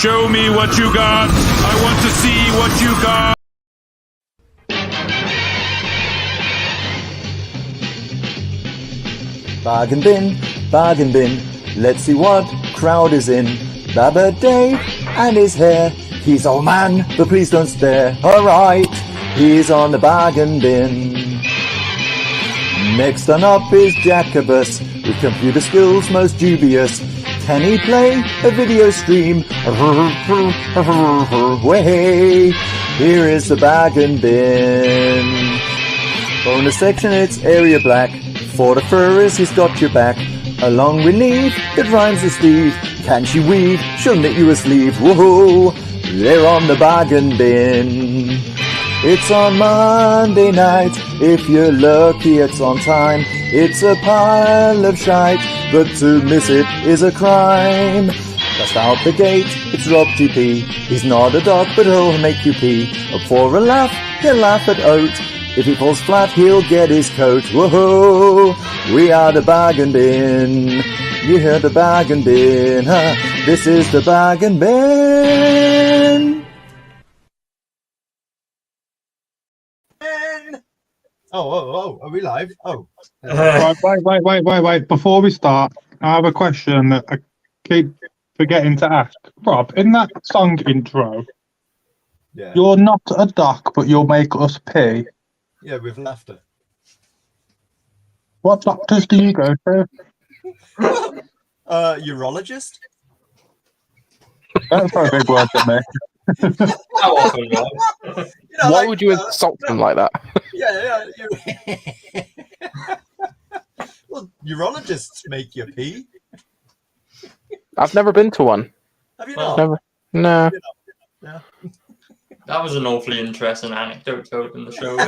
Show me what you got. I want to see what you got. Bargain bin, let's see what crowd is in. Baba Dave and his hair, he's old man, but please don't stare. Alright, he's on the bargain bin. Next on up is Jacobus, with computer skills most dubious. Can he play a video stream? Way, here is the bargain bin. Bonus section, it's area black. For the furries, he's got your back. A long relief that rhymes with Steve. Can she weave? She'll knit you a sleeve. Whoa, they're on the bargain bin. It's on Monday night. If you're lucky, it's on time. It's a pile of shite, but to miss it is a crime. Just out the gate, it's Rob TP. He's not a dog, but he'll make you pee. Up for a laugh, he'll laugh at Oat. If he falls flat, he'll get his coat. Whoa, we are the bargain bin. You hear the bargain bin, huh? This is the bargain bin. Oh, are we live? Oh. Wait. Before we start, I have a question that I keep forgetting to ask. Rob, in that song intro, you're not a duck, but you'll make us pee. Yeah, with laughter. What doctors do you go through? Urologist? That's a big word for me. How often, Rob? Why would you insult him like that? Yeah. Well, urologists make you pee. I've never been to one. Have you not? Never. No. Yeah. That was an awfully interesting anecdote told in the show.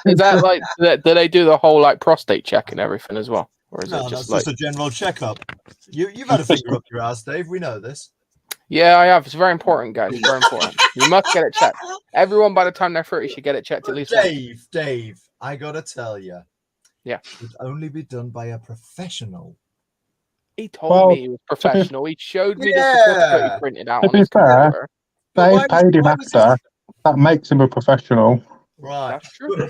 Is that like, do they do the whole like prostate check and everything as well? Or is No, it just that's like... just a general checkup. You've had a finger up your ass, Dave. We know this. Yeah, I have. It's very important, guys. Very important. You must get it checked. Everyone, by the time they're 30, should get it checked at least once. Dave, I gotta tell you. Yeah. It would only be done by a professional. He told me he was professional. He showed me the certificate he printed out on his computer. They paid him after. That makes him a professional. Right. That's true.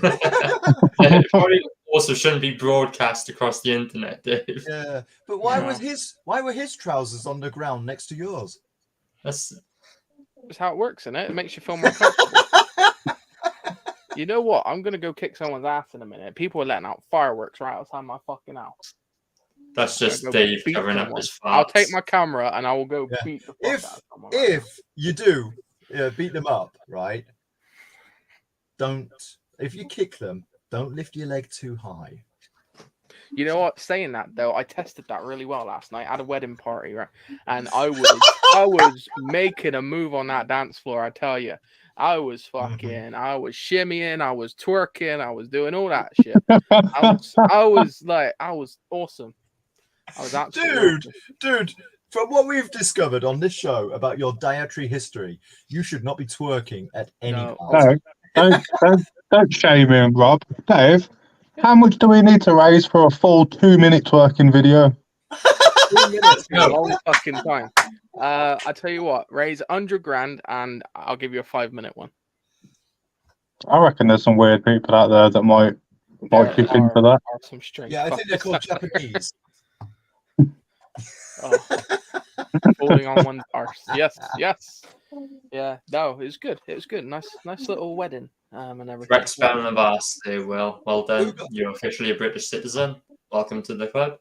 It probably also shouldn't be broadcast across the internet, Dave. Yeah, but why were his trousers on the ground next to yours? That's how it works, isn't it? It makes you feel more comfortable. You know what? I'm gonna go kick someone's ass in a minute. People are letting out fireworks right outside my fucking house. That's just Dave covering up his farts. I'll take my camera and I will go beat the fuck out of someone. If you do beat them up, right? If you kick them, don't lift your leg too high. You know what? Saying that though, I tested that really well last night at a wedding party, right? And I was making a move on that dance floor. I tell you, I was fucking, I was shimmying, I was twerking, I was doing all that shit. I was awesome. I was absolutely dude. From what we've discovered on this show about your dietary history, you should not be twerking at any point. No, don't shame him, Rob. Dave, how much do we need to raise for a full 2-minute twerking video? 2 minutes, a long fucking time. I tell you what, raise 100 grand and I'll give you a 5-minute one. I reckon there's some weird people out there that might kick into that. Some strange I think they're called Japanese. Falling on one's arse. Yes. Yeah, no, it was good. Nice little wedding. And everything. Correct spelling of arse. Well done. You're officially a British citizen. Welcome to the club.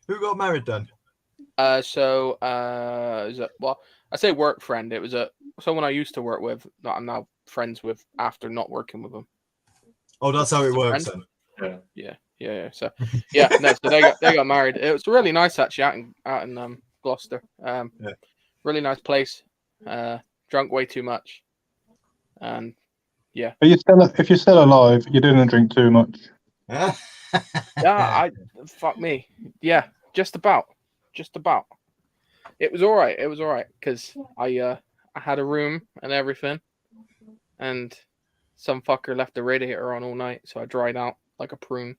Who got married then? I say work friend. It was someone I used to work with that I'm now friends with after not working with them. Oh, that's how it works then. Yeah. So so they got married. It was really nice actually out in Gloucester. Really nice place. Drunk way too much. And yeah. But if you're still alive, you didn't drink too much. Fuck me. Yeah, just about. It was all right because I had a room and everything, and some fucker left the radiator on all night, so I dried out like a prune.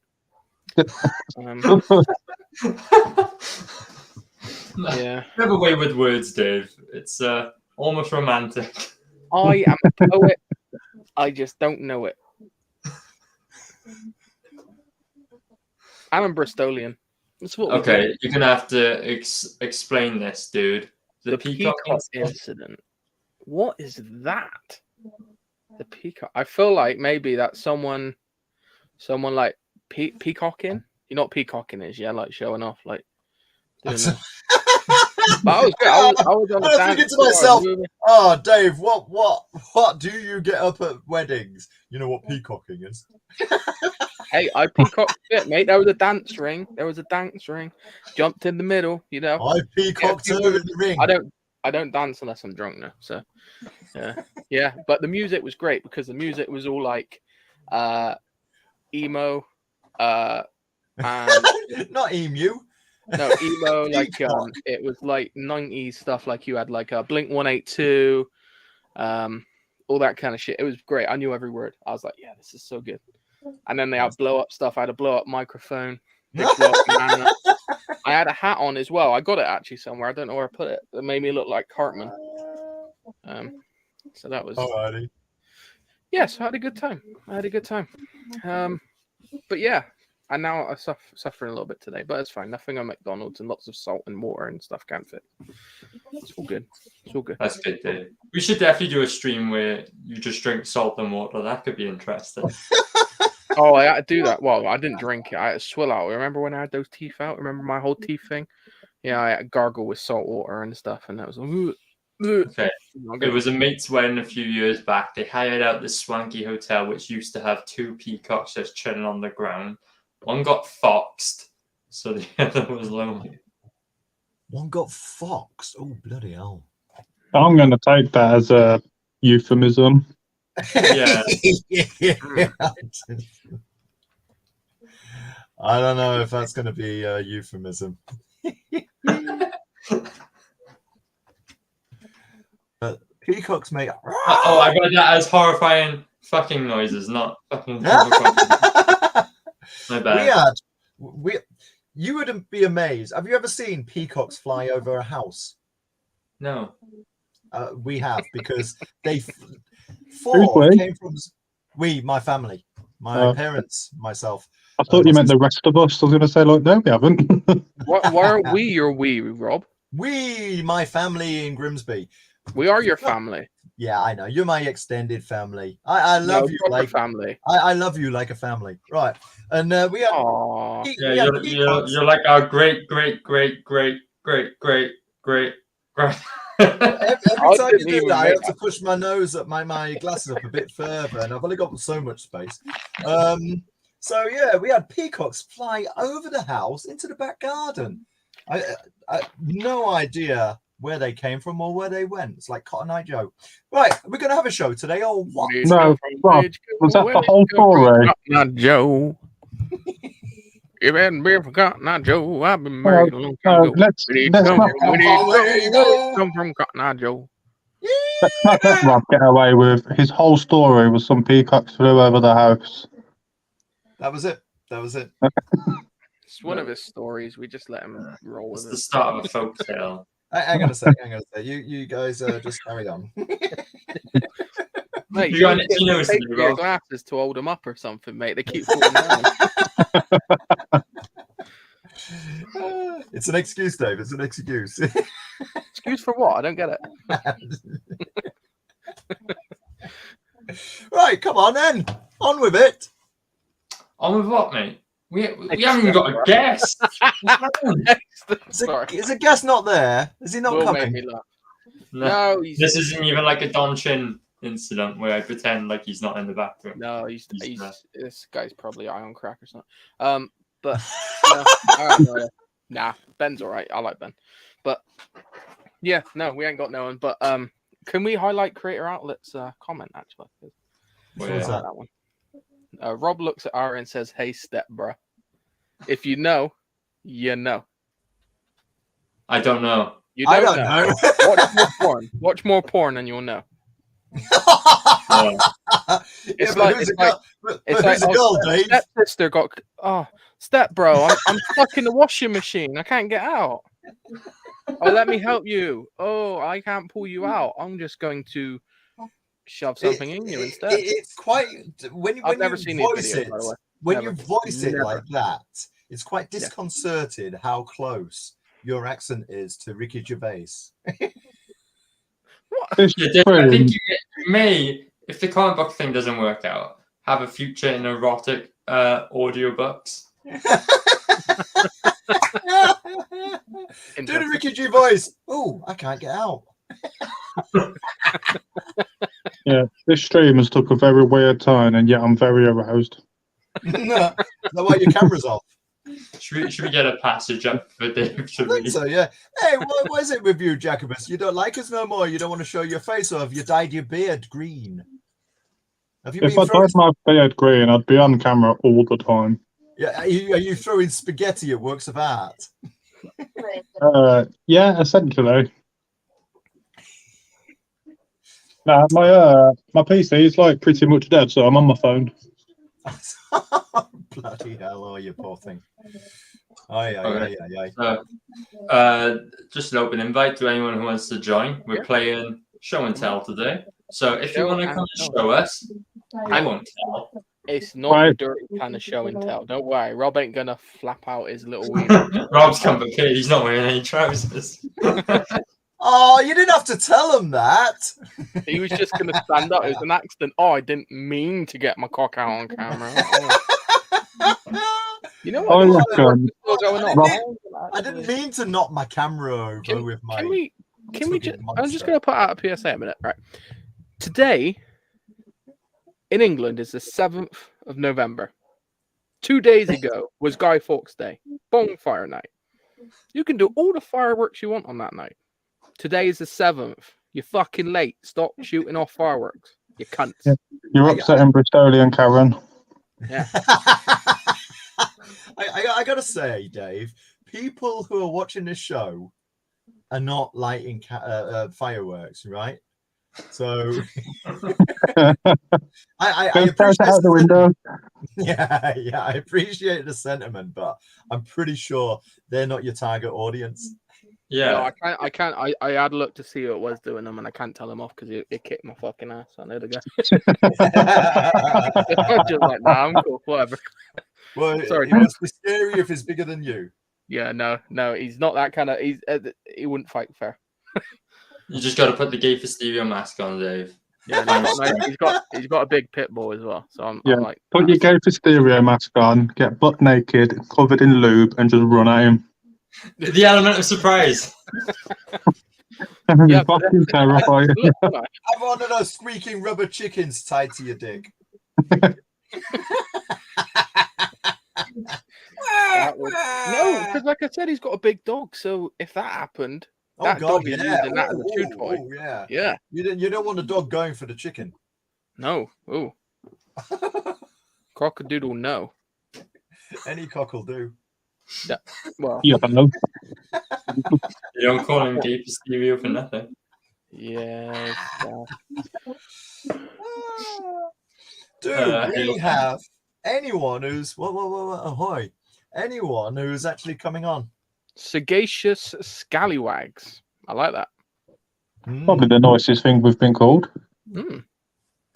Yeah. Never away with words, Dave. It's almost romantic. I am a poet. I just don't know it. I'm a Bristolian. That's what we Okay, do. you're gonna have to explain this, dude. The peacock incident. What is that? The peacock. I feel like maybe that's someone like peacocking. You know what peacocking is? Yeah, like showing off, like doing that. But I was good. I was on the I'm dance thinking to floor, myself, moving. oh, Dave, what do you get up at weddings? You know what peacocking is? Hey, I peacocked it, mate. There was a dance ring. Jumped in the middle, you know. I peacocked her in the ring. I don't dance unless I'm drunk now. So yeah. But the music was great because the music was all like emo, and not emu. no emo, like it was like 90s stuff. Like you had like a Blink 182, all that kind of shit. It was great. I knew every word. I was like, yeah, this is so good. And then they had blow up stuff. I had a blow up microphone. Big blow up banana. I had a hat on as well. I got it actually somewhere. I don't know where I put it. It made me look like Cartman. So that was. Alrighty. Yes, I had a good time. But yeah, and now I'm suffering a little bit today, but it's fine. Nothing on McDonald's and lots of salt and water and stuff can't fit. It's all good. That's good, Dave. We should definitely do a stream where you just drink salt and water. That could be interesting. Oh, I had to do that. Well, I didn't drink it. I had to swill out. Remember when I had those teeth out? Remember my whole teeth thing? Yeah, I had to gargle with salt water and stuff, and that was. Okay. It was a mate's wedding a few years back. They hired out this swanky hotel, which used to have 2 peacocks just chilling on the ground. One got foxed, so the other was lonely. One got foxed. Oh, bloody hell. I'm going to take that as a euphemism. Yeah. I don't know if that's going to be a euphemism. But peacocks make. Oh, I got that as horrifying fucking noises, not fucking. My bad. You wouldn't be amazed. Have you ever seen peacocks fly over a house? No. We have, because they Four came from my family, my parents, myself. I thought you meant the rest of us. I was going to say, like, no, we haven't. Why are we your we, Rob? My family in Grimsby. We are your family. Yeah, I know. You're my extended family. I love you like family. I love you like a family, right? And we had. You're like our great. Every time you do that, I have to push my nose up, my glasses up a bit further, and I've only got so much space. So yeah, we had peacocks fly over the house into the back garden. I no idea where they came from or where they went. It's like Cotton Eye Joe. Right, we're gonna have a show today. Oh, what? No, Rob, was that the whole story? Cotton Eye Joe. If it hadn't been for Cotton Eye Joe, I've been married a long time ago. Let's come from Cotton Eye Joe. not let Rob get away with his whole story was some peacocks flew over the house. That was it. It's one of his stories. We just let him roll with it. It's the start of a folk tale. Hang on a sec. You guys just carry on. Mate, you got your glasses to hold them up or something, mate. They keep falling down. It's an excuse, Dave. It's an excuse. Excuse for what? I don't get it. Right, come on then. On with it. On with what, mate? We haven't even got a guest. Is a guest not there? Is he not coming? No, this isn't even like a Don Chin incident where I pretend like he's not in the bathroom. No, he's this guy's probably eye on crack or something. But I don't know. Nah, Ben's all right. I like Ben, but yeah, no, we ain't got no one. But can we highlight Creator Outlet's comment actually? That one. Rob looks at Ara and says, "Hey, step bro. If you know, you know." I don't know. You don't know. Watch more porn. Watch more porn, and you'll know. It's like stepsister got step bro. I'm stuck in the washing machine. I can't get out. Oh, let me help you. Oh, I can't pull you out. I'm just going to shove something in you instead. It's quite when I've never you seen these voice videos, it. by the way. When Never. you voice it Never. like that, it's quite disconcerted how close your accent is to Ricky Gervais. Yeah, Dave, I think you may, if the comic book thing doesn't work out, have a future in erotic audiobooks. Do the Ricky Gervais. Oh, I can't get out. Yeah, this stream has took a very weird turn, and yet I'm very aroused. Is that why your camera's off? Should we get a passage up for Dave to I think read? so, yeah. Hey, what is it with you, Jacobus? You don't like us no more? You don't want to show your face, or have you dyed your beard green? Have you If I dyed my beard green, I'd be on camera all the time. Yeah, are you throwing spaghetti at works of art? Yeah, essentially. Nah, my PC is like pretty much dead, so I'm on my phone. Bloody hell, oh, you poor thing. Aye. Just an open invite to anyone who wants to join. We're playing show and tell today. So if you want to come and show us, I won't tell. It's not a dirty kind of show and tell. Don't worry, Rob ain't gonna flap out his little wiener. Rob's complicated. He's not wearing any trousers. Oh, you didn't have to tell him that. He was just gonna stand up. It was an accident. Oh, I didn't mean to get my cock out on camera. You know what? I didn't mean to knock my camera over with my. Can we just? I'm just gonna put out a PSA a minute, right? Today in England is the 7th of November. 2 days ago was Guy Fawkes Day, bonfire night. You can do all the fireworks you want on that night. Today is the 7th. You're fucking late. Stop shooting off fireworks. You cunts. Yeah. You're upsetting Bristolian Karen. Yeah. I gotta say, Dave, people who are watching this show are not lighting fireworks, right? So I appreciate out the window. Yeah, I appreciate the sentiment, but I'm pretty sure they're not your target audience. Yeah, no, I can't. I had a look to see who it was doing them, and I can't tell them off because it kicked my fucking ass. I know the guy. I'm just like, nah, I'm cool, whatever. Well, sorry, he must be scary if he's bigger than you. Yeah, no, he's not that kind of. He wouldn't fight fair. You just got to put the gay Fuselier mask on, Dave. Yeah, no, he's got a big pit bull as well. So I'm like, put your gay Fuselier mask on, get butt naked, covered in lube, and just run at him. The element of surprise. Yeah, fucking terrifying. Have one of those squeaking rubber chickens tied to your dick. No, because like I said, he's got a big dog. So if that happened, that dog is using that as a chew toy. Yeah. You don't want the dog going for the chicken. No. Ooh. Crockadoodle, no. Any cock will do. Yeah. Well. Yeah, no. You don't call him gay Fuselier for nothing. Yeah. Dude, we have anyone who's ahoy. Anyone who's actually coming on. Sagacious Scallywags. I like that. Probably the nicest thing we've been called.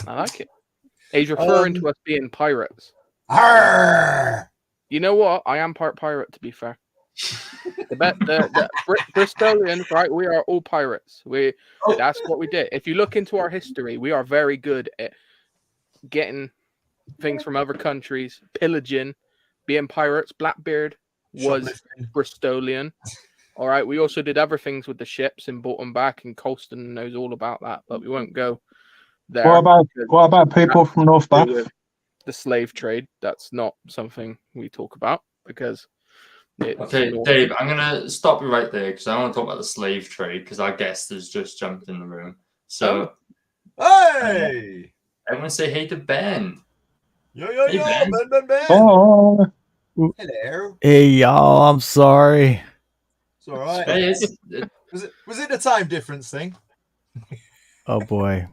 I like it. He's referring to us being pirates. Arr! You know what? I am part pirate, to be fair. The Bristolians, right? We are all pirates. That's what we did. If you look into our history, we are very good at getting things from other countries, pillaging, being pirates. Blackbeard was Bristolian. All right. We also did other things with the ships and brought them back, and Colston knows all about that, but we won't go there. What about people from North Bath? The slave trade. That's not something we talk about because. Okay, Dave, I'm gonna stop you right there because I want to talk about the slave trade because our guest has just jumped in the room. So, hey, everyone say hey to Ben. Yo, Hey, Ben. Ben. Oh. Hello. Hey y'all, I'm sorry. It's all right. Hey, Was it a time difference thing? Oh boy.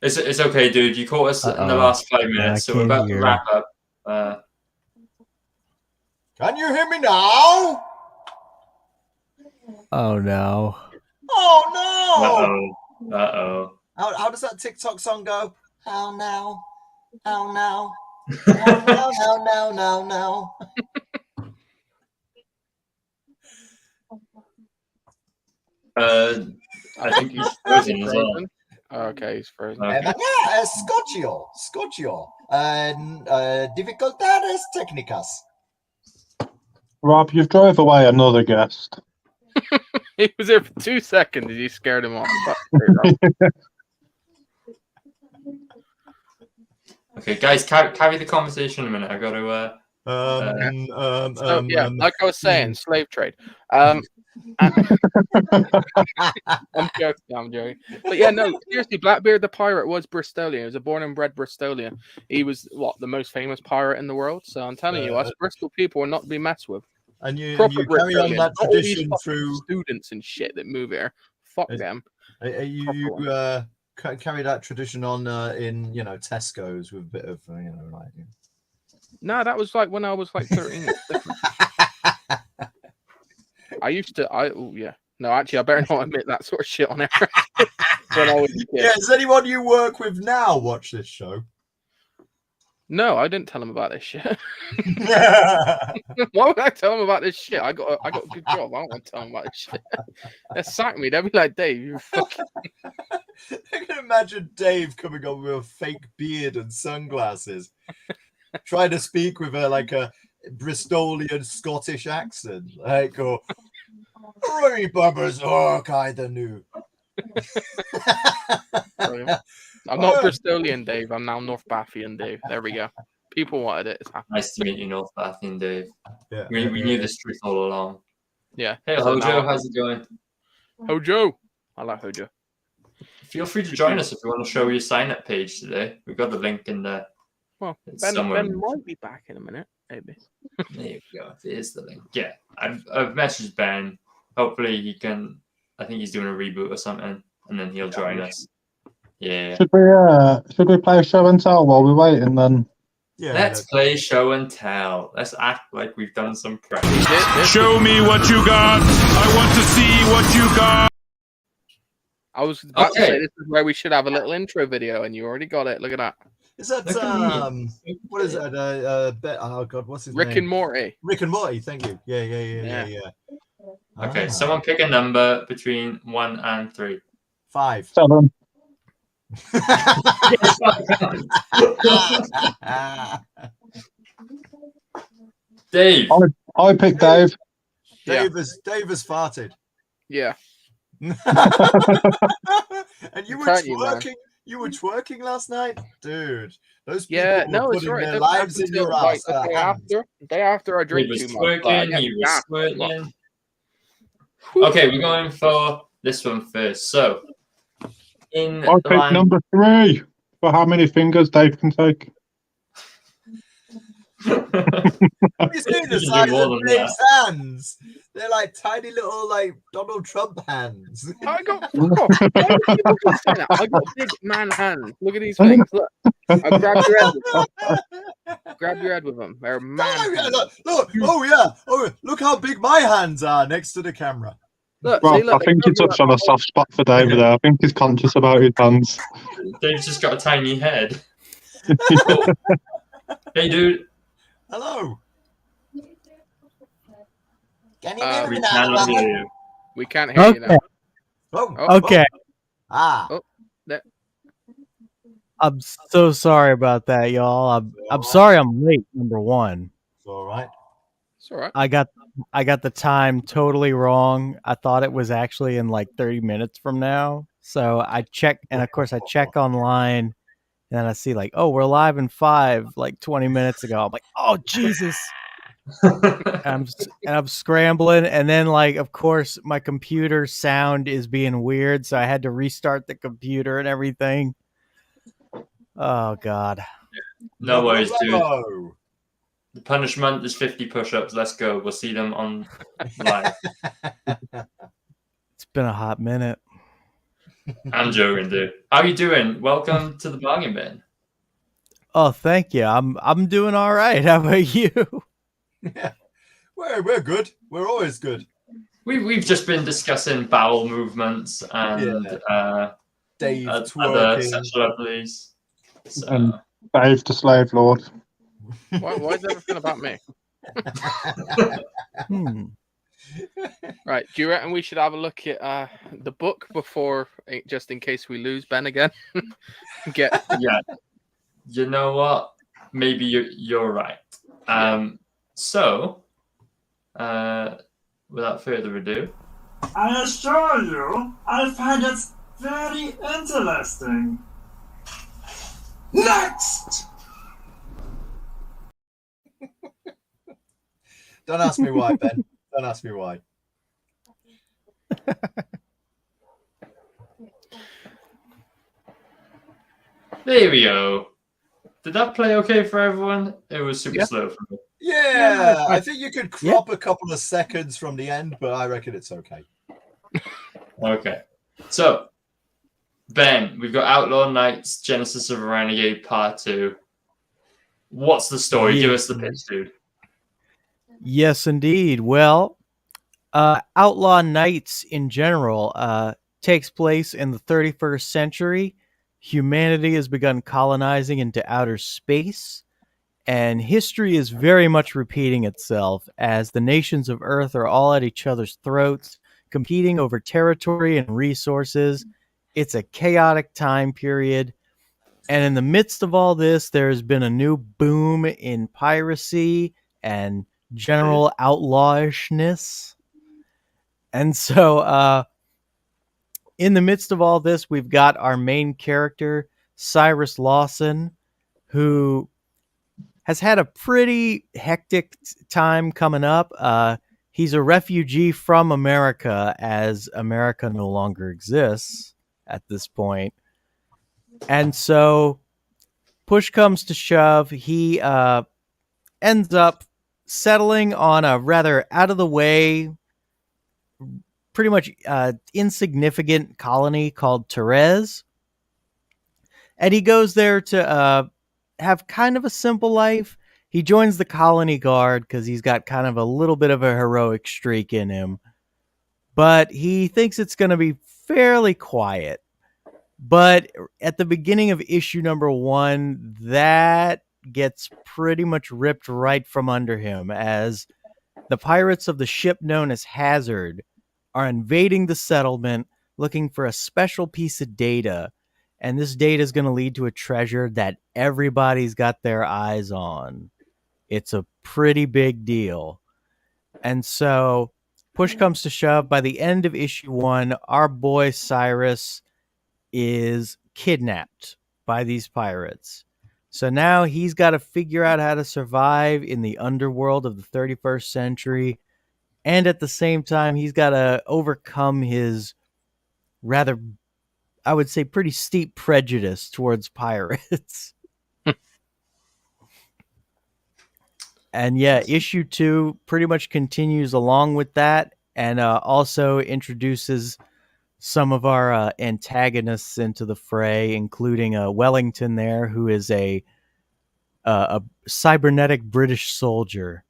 It's okay, dude. You caught us in the last 5 minutes, so we're about to wrap up. Can you hear me now? Oh no. Oh no! Uh-oh. How does that TikTok song go? How now? How now? No. I think he's frozen as well. Okay, he's frozen. Scotchio. Dificultades técnicas. Rob, you've drove away another guest. He was there for 2 seconds and you scared him off. Okay, guys, carry the conversation a minute. I got to. Like I was saying, slave trade. I'm joking. But yeah, no, seriously, Blackbeard the pirate was Bristolian. He was a born and bred Bristolian. He was the most famous pirate in the world. So I'm telling you, us Bristol people are not to be messed with. And you carry on that tradition through students and shit that move here. Fuck them. You carry that tradition on in Tesco's with a bit of like. No, that was like when I was like 13. I used to. No, actually, I better not admit that sort of shit on air. When I was a kid. Yeah, does anyone you work with now watch this show? No, I didn't tell him about this shit. Why would I tell him about this shit? I got a good job. I don't want to tell him about this shit. They'll sack me. They'll be like, Dave, you fucking. I can imagine Dave coming on with a fake beard and sunglasses, trying to speak with a Bristolian Scottish accent, or Roy Bubbers Orc either knew. I'm not Bristolian, Dave. I'm now North Bathian, Dave. There we go. People wanted it. It's happening. Nice to meet you, North Bathian, Dave. Yeah, we knew this truth all along. Yeah. Hey, Hojo, how's it going? Hojo. I like Hojo. Feel free to join us if you want to show your sign-up page today. We've got the link in there. Well, Ben might be back in a minute, maybe. There you go. There's the link. Yeah, I've messaged Ben. Hopefully he can. I think he's doing a reboot or something, and then he'll join us. Yeah. Should we play show and tell while we wait, and then? Yeah. Let's play show and tell. Let's act like we've done some practice. Show me what you got. I want to see what you got. I was about to say this is where we should have a little intro video, and you already got it. Look at that. Is that what is that? Oh God, what's his name? Rick and Morty. Rick and Morty. Thank you. Yeah. Okay, someone pick a number between 1 and 3. 5. 7. Dave. I picked Dave. Dave has farted. Yeah. And you were twerking. You were twerking last night, dude. Those people were putting their lives in your ass. The day after I drink too much. He was twerking. Okay, we're going for this one first. So, I picked number 3 for how many fingers Dave can take. Have you seen the size of Dave's hands? They're like tiny little Donald Trump hands. I got big man hands. Look at these things. Look. I grabbed your head with them. Grab your head with them. They're man hands. Look. Oh yeah. Oh, look how big my hands are next to the camera. Look, Rob, I think you touched on a soft spot for Dave there. I think he's conscious about his hands. Dave's just got a tiny head. Hey, dude. Hello. Can you hear me now? We can't hear you now. Okay. Oh, I'm so sorry about that, y'all. I'm sorry I'm late, number 1. It's all right. It's all right. I got the time totally wrong. I thought it was actually in 30 minutes from now. So I check, and of course I check online, and then I see we're live in 5, 20 minutes ago. I'm like, oh Jesus. and I'm scrambling, and then of course my computer sound is being weird, so I had to restart the computer and everything. Oh God. No worries, dude. The punishment is 50 push-ups. Let's go. We'll see them on live. It's been a hot minute. I'm joking, dude. How are you doing? Welcome to the bargain bin. Oh, thank you. I'm doing all right. How about you? Yeah, we're good. We're always good. we've just been discussing bowel movements and Dave other twerking. sexual abilities. So. And Dave the Slave Lord. Why is everything about me? Right. Do you reckon we should have a look at the book before, just in case we lose Ben again? Yeah. You know what? Maybe you're right. So, without further ado, I assure you, I find it very interesting. Next! Don't ask me why, Ben. Don't ask me why. There we go. Did that play okay for everyone? It was super slow for me. Yeah, I think you could crop a couple of seconds from the end, but I reckon it's okay. Okay. So, Ben, we've got Outlaw Knights, Genesis of a Renegade Part 2. What's the story? Give us the pitch, dude. Yes, indeed. Well, Outlaw Knights in general takes place in the 31st century. Humanity has begun colonizing into outer space, and history is very much repeating itself as the nations of Earth are all at each other's throats, competing over territory and resources. It's a chaotic time period. And in the midst of all this, there's been a new boom in piracy and general outlawishness. And so, in the midst of all this, we've got our main character, Cyrus Lawson, who has had a pretty hectic time coming up. He's a refugee from America, as America no longer exists at this point. And so, push comes to shove, he ends up settling on a rather out-of-the-way, pretty much insignificant colony called Therese. And he goes there to have kind of a simple life. He joins the colony guard because he's got kind of a little bit of a heroic streak in him. But he thinks it's going to be fairly quiet. But at the beginning of issue number 1, that gets pretty much ripped right from under him as the pirates of the ship known as Hazard are invading the settlement looking for a special piece of data. And this data is going to lead to a treasure that everybody's got their eyes on. It's a pretty big deal. And so, push comes to shove, by the end of issue 1, our boy Cyrus is kidnapped by these pirates. So now he's got to figure out how to survive in the underworld of the 31st century. And at the same time, he's got to overcome his rather, I would say, pretty steep prejudice towards pirates. And yeah, issue 2 pretty much continues along with that, and also introduces some of our antagonists into the fray, including Wellington there, who is a cybernetic British soldier.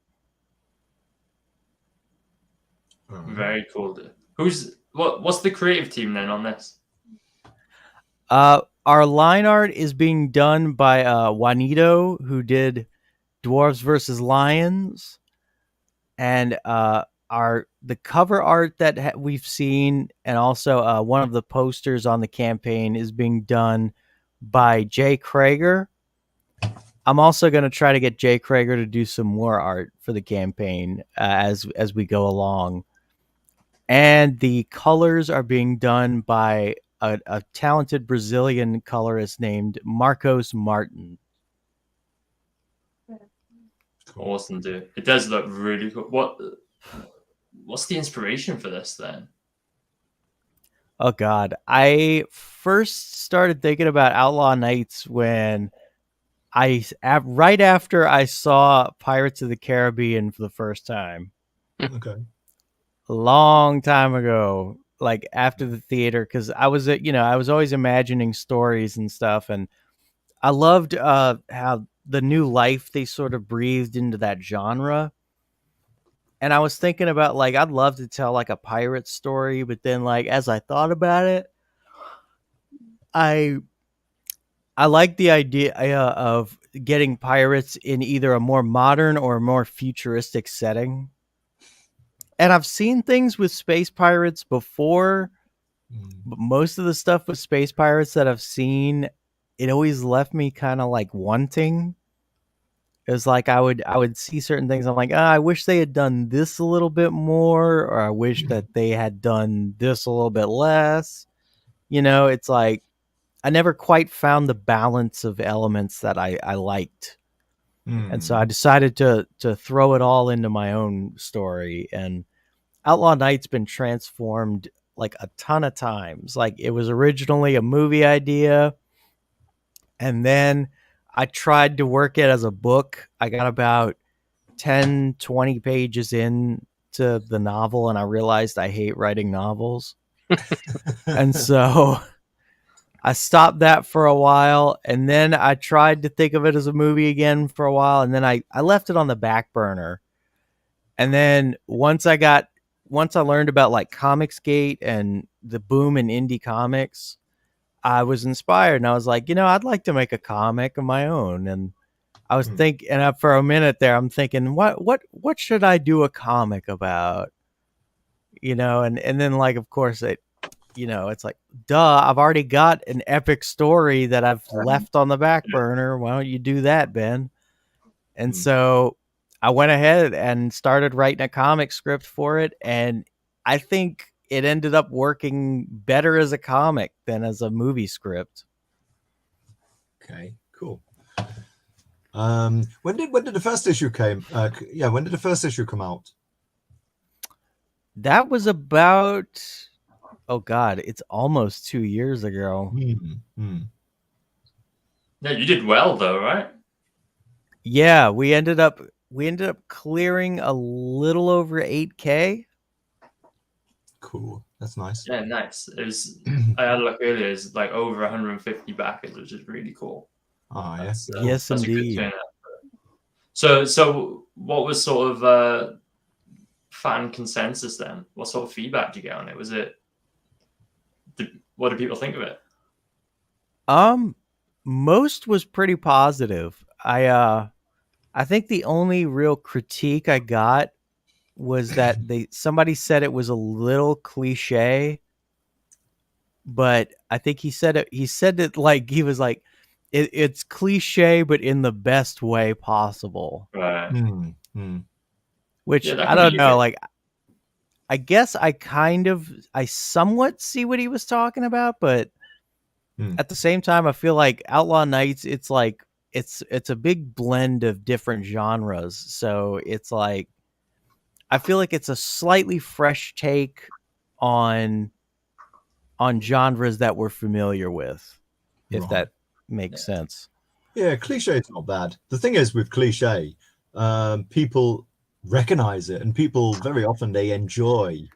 Very cool, dude. What's the creative team then on this? Our line art is being done by Juanito, who did Dwarves vs. Lions, and the cover art that we've seen, and also one of the posters on the campaign, is being done by Jay Krager. I'm also going to try to get Jay Krager to do some more art for the campaign as we go along. And the colors are being done by a talented Brazilian colorist named Marcos Martin. Awesome, dude. It does look really cool. What's the inspiration for this then? Oh God, I first started thinking about Outlaw Knights when right after I saw Pirates of the Caribbean for the first time. Okay. A long time ago, like after the theater, because I was always imagining stories and stuff, and I loved how the new life they sort of breathed into that genre. And I was thinking about like I'd love to tell like a pirate story, but then like as I thought about it, I like the idea of getting pirates in either a more modern or a more futuristic setting. And I've seen things with space pirates before, but most of the stuff with space pirates that I've seen, it always left me kind of like wanting. It was like I would see certain things. I'm like, I wish they had done this a little bit more, or I wish that they had done this a little bit less. You know, it's like I never quite found the balance of elements that I liked. And so I decided to throw it all into my own story. And Outlaw Knight's been transformed like a ton of times. Like it was originally a movie idea, and then I tried to work it as a book. I got about 10, 20 pages in to the novel, and I realized I hate writing novels. And so I stopped that for a while, and then I tried to think of it as a movie again for a while, and then I left it on the back burner. And then once I learned about like Comicsgate and the boom in indie comics, I was inspired, and I was like, I'd like to make a comic of my own. And I was thinking, and for a minute there, I'm thinking, what should I do a comic about? And then like, of course, it's like, duh, I've already got an epic story that I've left on the back burner. Why don't you do that, Ben? And so I went ahead and started writing a comic script for it, and I think it ended up working better as a comic than as a movie script. Okay, cool. When did the first issue came? When did the first issue come out? That was about, oh God, it's almost 2 years ago. Yeah, you did well though, right? Yeah, we ended up clearing a little over 8K. Cool. That's nice. Yeah, nice. It was I had a look earlier, it's like over 150 backers, which is really cool. Oh yes. Yes, that's indeed. A good turnout. So what was sort of fan consensus then? What sort of feedback did you get on it? What did people think of it? Most was pretty positive. I think the only real critique I got was that somebody said it was a little cliche, but I think he said it like he was like it's cliche but in the best way possible. Right. Which I don't know, like I guess I somewhat see what he was talking about, but at the same time I feel like Outlaw Knights, it's like it's a big blend of different genres. So it's like I feel like it's a slightly fresh take on genres that we're familiar with, if that makes sense. Yeah, cliche is not bad. The thing is with cliche, people recognize it, and people very often they enjoy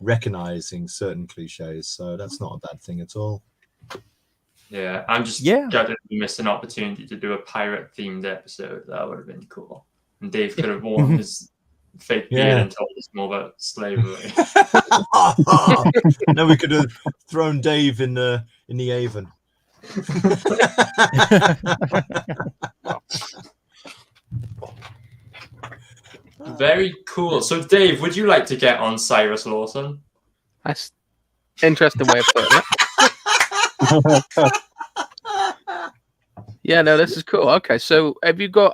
recognizing certain cliches. So that's not a bad thing at all. Yeah, I'm just gutted we missed an opportunity to do a pirate themed episode. That would have been cool. And Dave could have worn his fake beard and told us more about slavery. No, we could have thrown Dave in the Avon. Very cool. So, Dave, would you like to get on Cyrus Lawson? That's interesting way of putting it. Yeah, no, this is cool. Okay, so have you got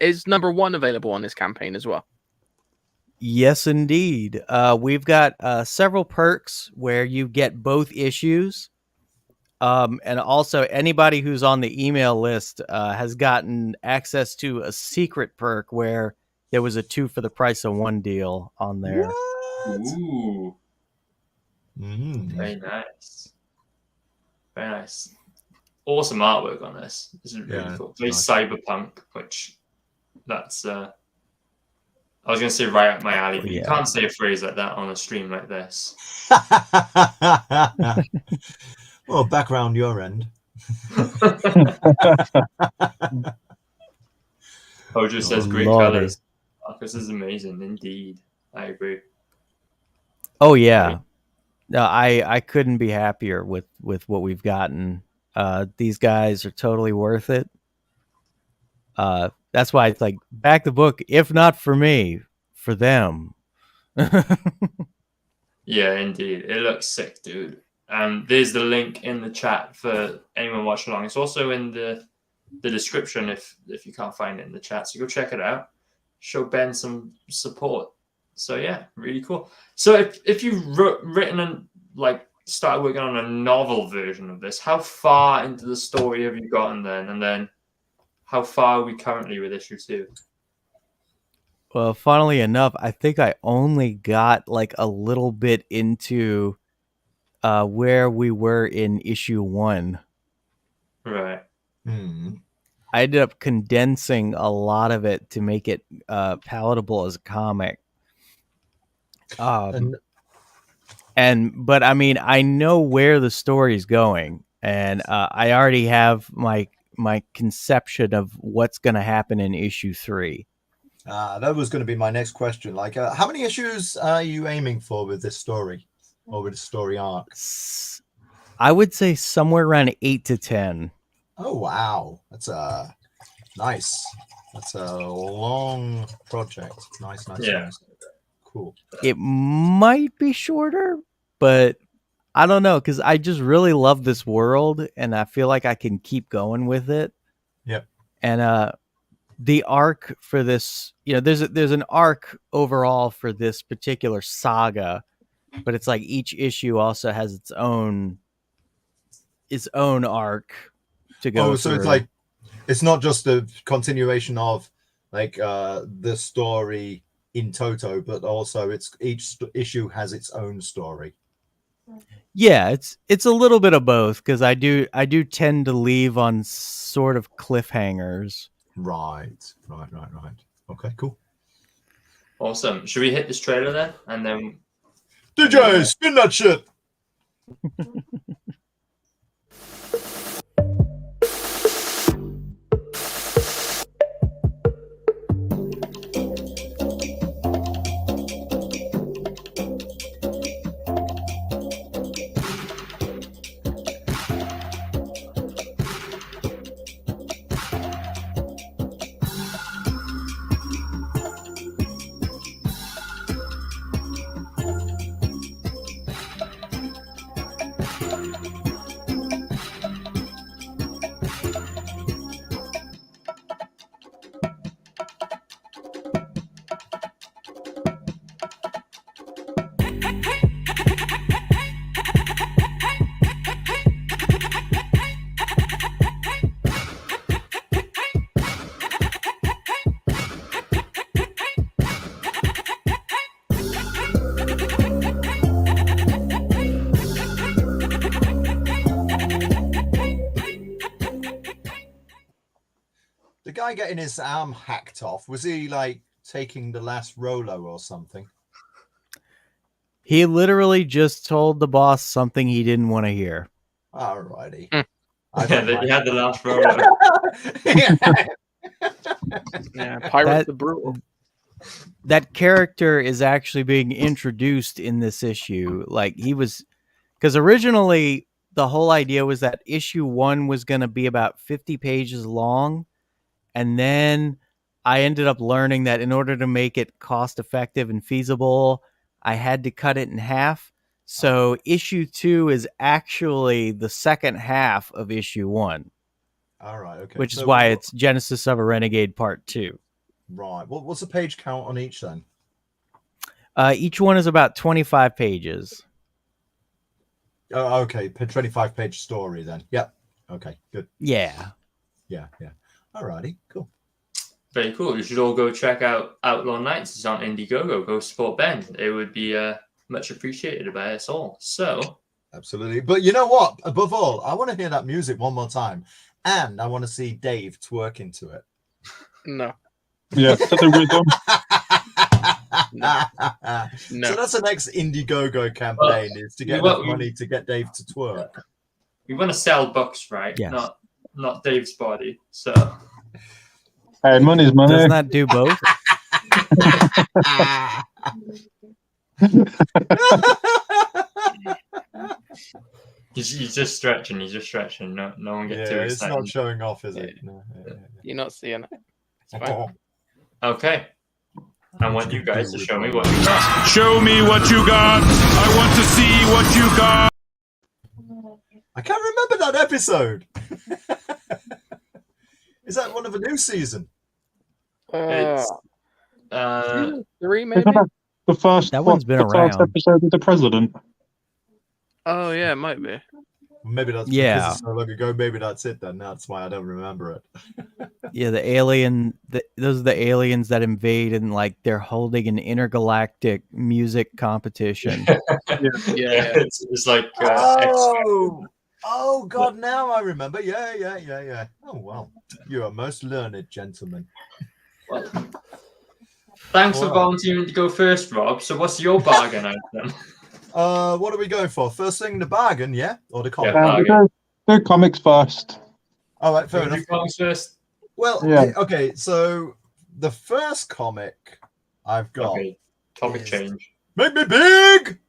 is #1 available on this campaign as well? Yes, indeed. We've got several perks where you get both issues. And also anybody who's on the email list has gotten access to a secret perk where there was a 2 for the price of 1 deal on there. What? Ooh. Very nice. Very nice. Awesome artwork on this. This is really cool. Very cyberpunk, which that's I was going to say right up my alley, but you can't say a phrase like that on a stream like this. Well, back around your end. Ojo says great colors. This is amazing indeed. I agree. Oh yeah, no, I couldn't be happier with what we've gotten. These guys are totally worth it. That's why it's like back the book. If not for me, for them. Yeah, indeed. It looks sick, dude. There's the link in the chat for anyone watching along. It's also in the description if you can't find it in the chat. So go check it out. Show Ben some support. So yeah, really cool. So if you've written and like started working on a novel version of this, how far into the story have you gotten then? And then how far are we currently with issue 2? Well, funnily enough, I think I only got like a little bit into where we were in issue 1. Right. I ended up condensing a lot of it to make it palatable as a comic. But I mean, I know where the story's going, and I already have my conception of what's going to happen in issue 3. That was going to be my next question. Like, how many issues are you aiming for with this story or with the story arc? I would say somewhere around 8 to 10. Oh wow, that's nice. That's a long project. Nice. Yeah. Cool. It might be shorter, but I don't know, because I just really love this world, and I feel like I can keep going with it. Yep. And the arc for this, there's an arc overall for this particular saga, but it's like each issue also has its own arc to go through. So it's like it's not just a continuation of like the story in toto, but also each issue has its own story. Yeah, it's a little bit of both, because I do tend to leave on sort of cliffhangers. Right. Okay, cool. Awesome. Should we hit this trailer then? And then DJ, spin that shit. The guy getting his arm hacked off, was he like taking the last Rolo or something? He literally just told the boss something he didn't want to hear. Alrighty. He had the last Rolo. Yeah, Pirate the Brutal. That character is actually being introduced in this issue. Like, he was, because originally the whole idea was that issue 1 was going to be about 50 pages long. And then I ended up learning that in order to make it cost effective and feasible, I had to cut it in half. So issue 2 is actually the second half of issue 1. All right, okay. Which is why it's Genesis of a Renegade Part 2. Right. What's the page count on each then? Each one is about 25 pages. Oh, okay. 25-page story then. Yep. Okay, good. Yeah. Yeah. Alrighty, cool. Very cool. You should all go check out Outlaw Nights. It's on Indiegogo. Go support Ben. It would be much appreciated by us all. So, absolutely. But you know what? Above all, I want to hear that music one more time, and I want to see Dave twerk into it. No. Yeah, to the rhythm. No. So that's the next Indiegogo campaign, is to get enough money to get Dave to twerk. We want to sell books, right? Yes. Not Dave's body. So, hey, money's money. Doesn't that do both? He's just stretching. He's just stretching. No one get too it's excited. not showing off, is it? No, You're not seeing it. It's fine. Okay. I want you guys to show me what you got. Show me what you got. I want to see what you got. I can't remember that episode. Is that one of a new season? It's 3 maybe. The first That one's been the first around. episode with the president. Oh yeah, it might be. Maybe that's Yeah. because it's so long ago. Maybe that's it then. That's why I don't remember it. Yeah, those are the aliens that invade and like they're holding an intergalactic music competition. Yeah. It's like Oh God! Now I remember. Yeah. Oh well, you are most learned, gentlemen. Well, thanks for volunteering to go first, Rob. So what's your bargain item? What are we going for? First thing, the bargain, yeah, or the comic? Do comics first. All right, fair enough. Comics first. Well, Yeah. okay. So the first comic I've got. Okay. Topic change. Make me big.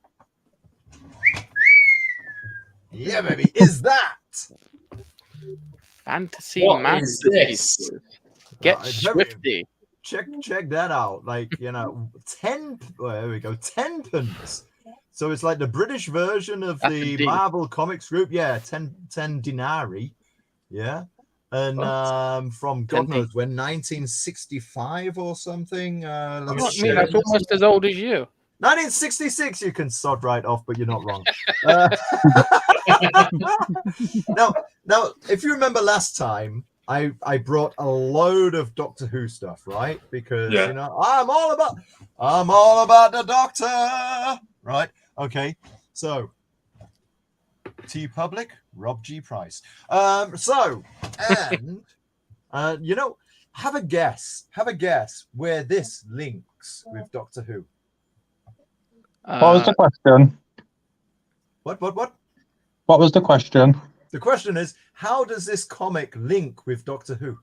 Yeah, baby. Is that Fantasy What masterpiece. is this? Get very- swifty. check that out? Like 10. Well, there we go. 10pence. So it's like the British version of That's the a D. Marvel Comics Group. Yeah, 10 dinari. Yeah. And from God 10D. knows when, 1965 or something. Fuck Let's me, see. that's almost as old as you. 1966, you can sod right off, but you're not wrong. Now, if you remember last time, I brought a load of Doctor Who stuff, right? Because I'm all about the Doctor, right? Okay, so T Public, Rob G Price. Have a guess where this links with Doctor Who. What was the question? What? What was the question? The question is, how does this comic link with Doctor Who?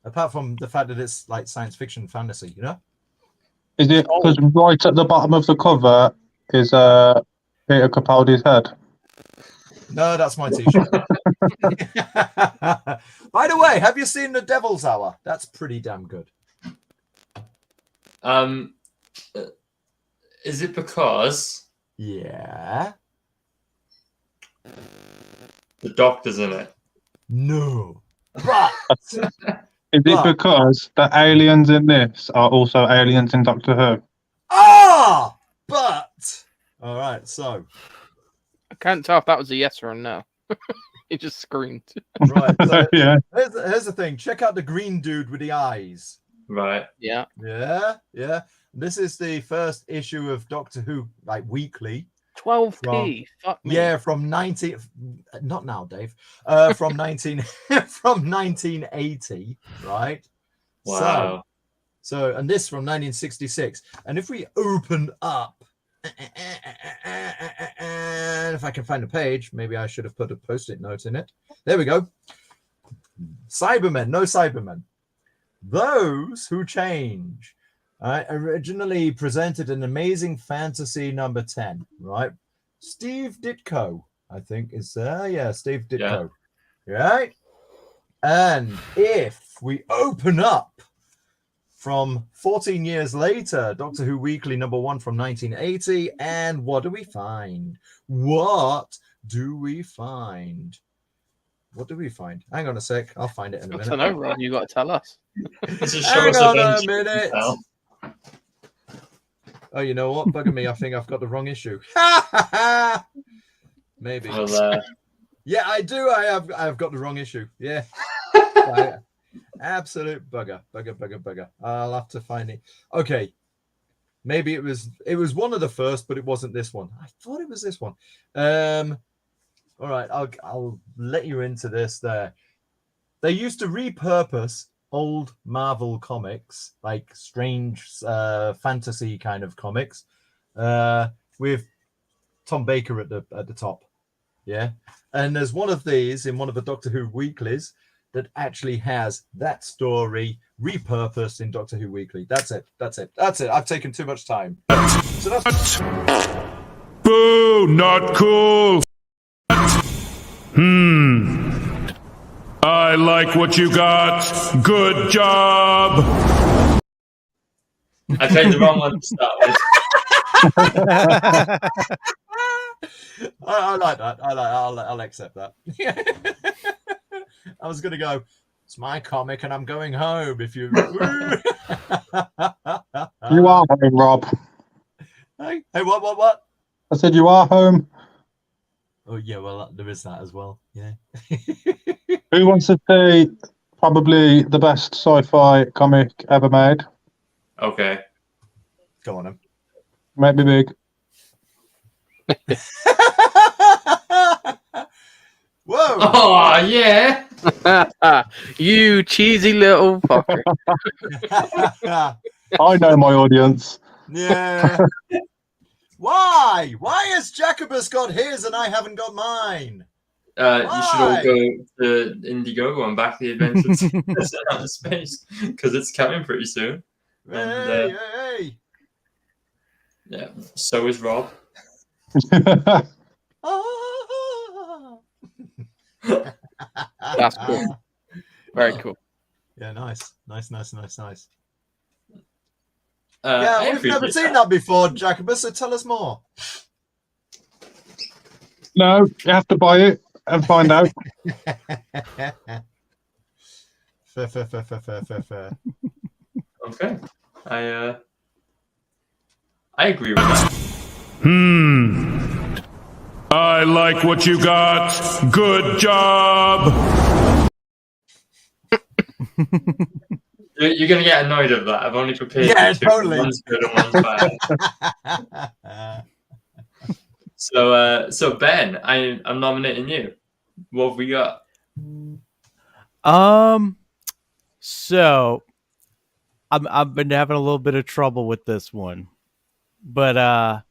Apart from the fact that it's like science fiction fantasy, you know? Is it because right at the bottom of the cover is Peter Capaldi's head? No, that's my t-shirt. By the way, have you seen The Devil's Hour? That's pretty damn good. Is it because Yeah. the Doctor's in it? No. But Is it because the aliens in this are also aliens in Doctor Who? but all right, so I can't tell if that was a yes or a no. He just screamed. right, so Yeah. here's the thing. Check out the green dude with the eyes. Right. Yeah. Yeah. This is the first issue of Doctor Who, like weekly. 12p. Fuck me. Yeah, from 19. Not now, Dave. From 1980, right? Wow. So, and this from 1966. And if we open up, and if I can find a page, maybe I should have put a post-it note in it. There we go. Cybermen, no Cybermen. Those who change. Originally presented an amazing fantasy number 10, right? Steve Ditko, I think is there. Yeah, Steve Ditko. Right? And if we open up from 14 years later, Doctor Who Weekly number 1 from 1980, and what do we find? What do we find? Hang on a sec. I'll find it in a minute. I don't know, Rob. You got to tell us. Hang on a minute. Oh, you know what? Bugger me. I think I've got the wrong issue. Maybe. Well, Yeah, I do. I've got the wrong issue. Yeah. Absolute bugger. I'll have to find it. Okay. Maybe it was one of the first, but it wasn't this one. I thought it was this one. All right, I'll let you into this there. They used to repurpose old Marvel comics, like strange fantasy kind of comics, with Tom Baker at the top. Yeah. And there's one of these in one of the Doctor Who weeklies. that actually has that story repurposed in Doctor Who Weekly. That's it. I've taken too much time. So that's... Boo! Not cool. I like what you got. Good job. I played the wrong one to start with. I like that. I'll accept that. I was gonna go, it's my comic and I'm going home. If you You are home, Rob. Hey, what? I said you are home. Oh yeah, well there is that as well. Yeah. Who wants to see probably the best sci-fi comic ever made? Okay. Go on, him. Might be big. Whoa! Oh yeah! You cheesy little fucker. I know my audience. Yeah. Why? Why has Jacobus got his and I haven't got mine? You should all go to Indiegogo and back the Adventures out of Space because it's coming pretty soon. And, Hey. Yeah, so is Rob. That's cool. Very cool. Yeah, nice. I We've never seen that before, Jacobus, so tell us more. No, you have to buy it and find out. Fair. Okay. I agree with that. I like what you got. Good job. You're going to get annoyed of that. I've only prepared two. Totally. One's good and one's bad. So Ben, I'm nominating you. What have we got? So I've been having a little bit of trouble with this one, but I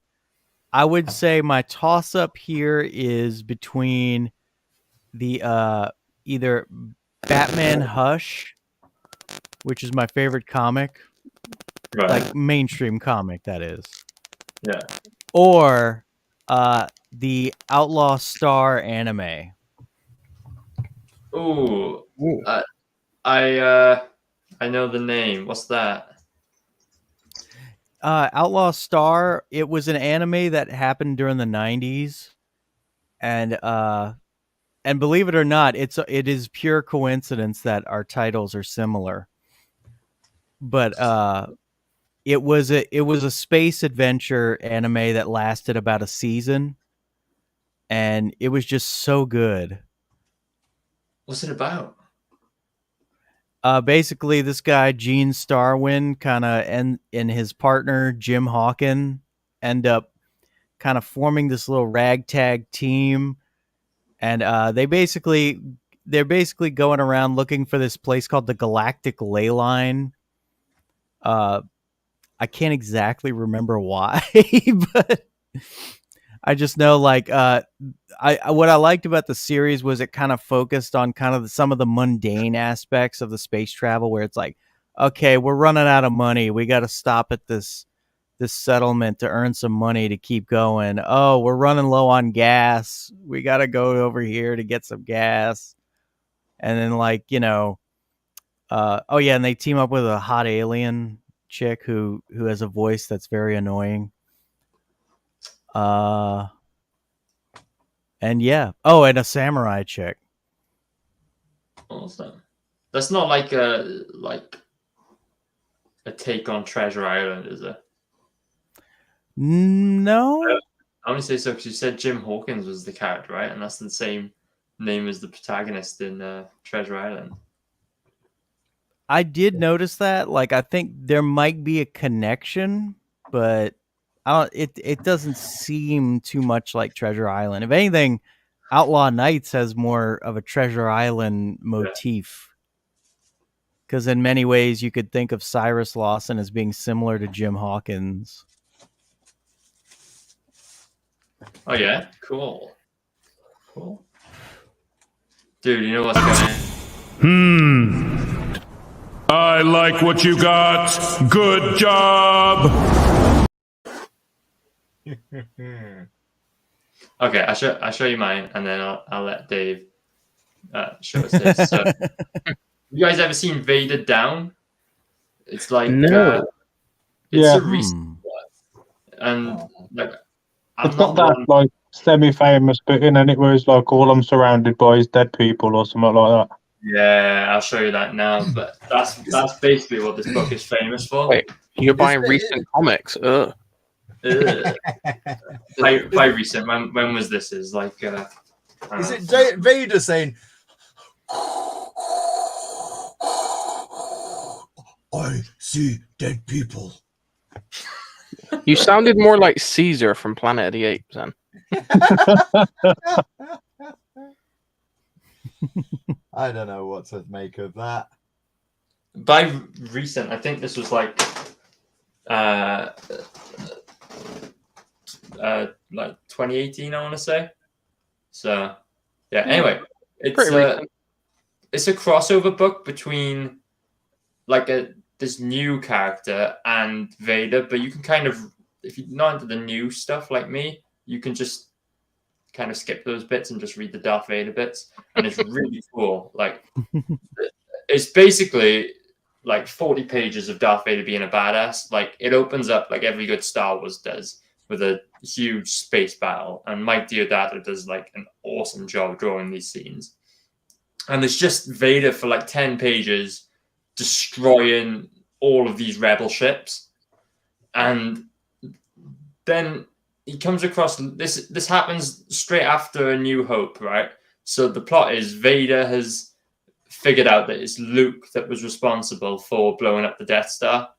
would say my toss up here is between the either Batman Hush, which is my favorite comic, Right. like mainstream comic that is, Yeah. or the Outlaw Star anime. Ooh. I know the name. What's that? Outlaw Star. It was an anime that happened during the 90s, and believe it or not, it is pure coincidence that our titles are similar. But it was a space adventure anime that lasted about a season, and it was just so good. What's it about? Basically, this guy Gene Starwin and his partner Jim Hawken end up kind of forming this little ragtag team, and they're basically going around looking for this place called the Galactic Ley Line. I can't exactly remember why, but I just know what I liked about the series was it kind of focused on kind of some of the mundane aspects of the space travel, where it's like, okay, we're running out of money, we got to stop at this settlement to earn some money to keep going. Oh, we're running low on gas, we got to go over here to get some gas. And then oh yeah, and they team up with a hot alien chick who has a voice that's very annoying. And yeah. Oh, and a samurai chick. Awesome. That's not like a take on Treasure Island, is it? No. I only say so because you said Jim Hawkins was the character, right? And that's the same name as the protagonist in Treasure Island. I did notice that. Like, I think there might be a connection, but it doesn't seem too much like Treasure Island. If anything, Outlaw Nights has more of a Treasure Island motif. Because in many ways, you could think of Cyrus Lawson as being similar to Jim Hawkins. Oh yeah, cool. Dude, you know what's gonna I like what you got. Good job. Okay, I'll show you mine, and then I'll let Dave show us this. So, you guys ever seen Vader Down? It's like No. it's a recent one, and like It's got that like semi-famous bit in it where it's like all I'm surrounded by is dead people or something like that. Yeah, I'll show you that now. But that's basically what this book is famous for. Wait, you're buying recent comics? Ugh. By recent, when was this? Is like is it Vader saying, "I see dead people"? You sounded more like Caesar from Planet of the Apes, then. I don't know what to make of that. By recent, I think this was like 2018, I want to say. So yeah. Anyway, it's a crossover book between like this new character and Vader, but you can kind of, if you're not into the new stuff like me, you can just kind of skip those bits and just read the Darth Vader bits, and it's really cool. Like, it's basically like 40 pages of Darth Vader being a badass. Like, it opens up like every good Star Wars does, with a huge space battle, and Mike Deodato does like an awesome job drawing these scenes. And it's just Vader for like 10 pages destroying all of these rebel ships, and then he comes across this. This happens straight after A New Hope, right? So the plot is Vader has figured out that it's Luke that was responsible for blowing up the Death Star,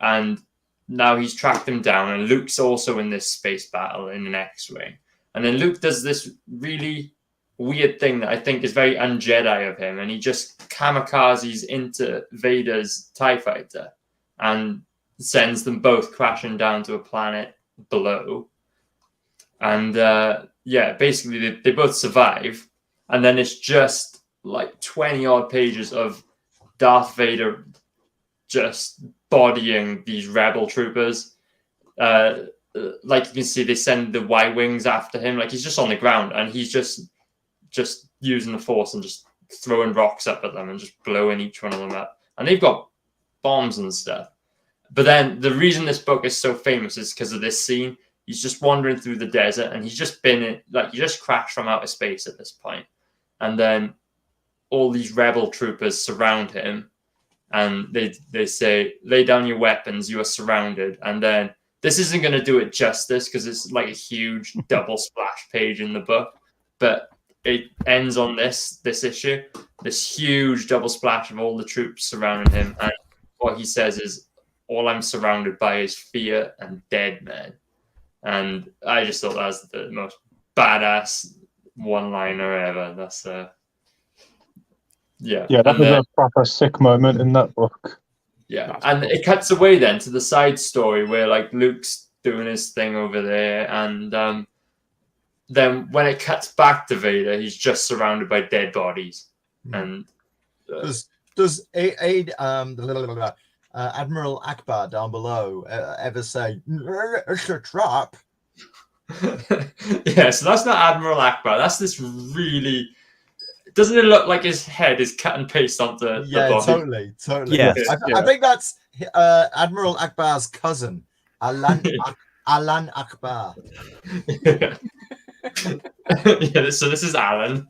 and now he's tracked him down. And Luke's also in this space battle in an X-wing, and then Luke does this really weird thing that I think is very un-Jedi of him, and he just kamikazes into Vader's TIE fighter and sends them both crashing down to a planet below. And basically they both survive, and then it's just like 20 odd pages of Darth Vader just bodying these rebel troopers. Like you can see, they send the Y-wings after him. Like, he's just on the ground, and he's just using the Force and just throwing rocks up at them and just blowing each one of them up. And they've got bombs and stuff. But then the reason this book is so famous is because of this scene. He's just wandering through the desert, and he's just been he just crashed from outer space at this point. And then all these rebel troopers surround him, and they say, "Lay down your weapons, you are surrounded." And then this isn't going to do it justice because it's like a huge double splash page in the book, but it ends on this issue, this huge double splash of all the troops surrounding him, and what he says is, "All I'm surrounded by is fear and dead men." And I just thought that was the most badass one-liner ever. That's that was a proper sick moment in that book. Yeah, and it cuts away then to the side story where like Luke's doing his thing over there, and then when it cuts back to Vader, he's just surrounded by dead bodies. And does Admiral Akbar down below ever say, "It's a trap"? Yeah, so that's not Admiral Akbar. That's this really. Doesn't it look like his head is cut and paste onto the body? Totally. Yes. I think that's Admiral Akbar's cousin, Alan Akbar. Yeah, so this is Alan.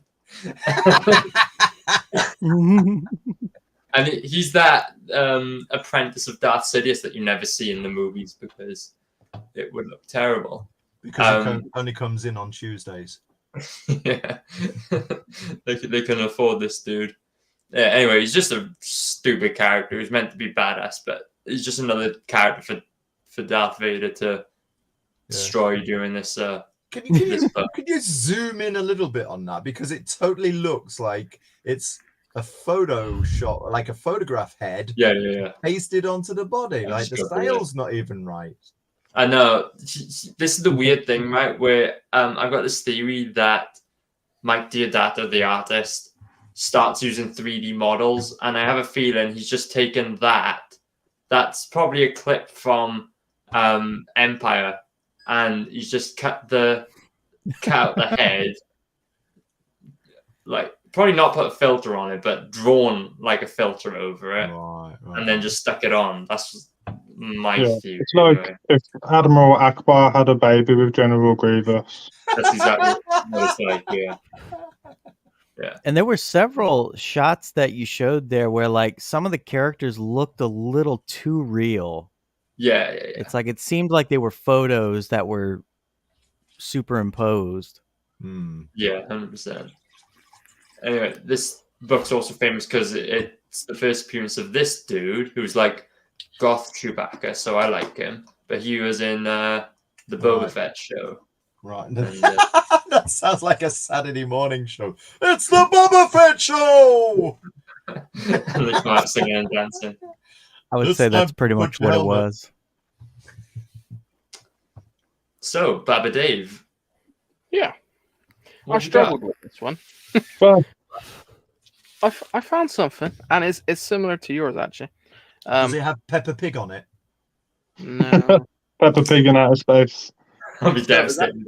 And he's that apprentice of Darth Sidious that you never see in the movies because it would look terrible. Because he only comes in on Tuesdays. Yeah, they can afford this dude. Yeah, anyway, he's just a stupid character. He's meant to be badass, but he's just another character for Darth Vader to destroy during this. Can you zoom in a little bit on that, because it totally looks like it's a photo shot, like a photograph head. Yeah. Pasted onto the body. Like the style's not even right. I know. This is the weird thing, right? Where I've got this theory that Mike Deodato, the artist, starts using 3D models, and I have a feeling he's just taken that. That's probably a clip from Empire, and he's just cut out the head, like probably not put a filter on it, but drawn like a filter over it, Right. and then just stuck it on. That's my theory. It's like anyway. if Admiral Akbar had a baby with General Grievous. That's exactly what it's like. Yeah. Yeah. And there were several shots that you showed there where like some of the characters looked a little too real. Yeah. It's like it seemed like they were photos that were superimposed. Yeah, 100%. Anyway, this book's also famous because it's the first appearance of this dude who's like goth Chewbacca, so I like him. But he was in the Boba Fett show. Right. And, that sounds like a Saturday morning show. It's the Boba Fett show! and they come out singing and dancing. I would say that's pretty much what it was. So, Baba Dave. Yeah. What I struggled with this one. Well, I found something, and it's similar to yours, actually. Does it have Peppa Pig on it? No. Peppa Pig in outer space. I'll be devastated.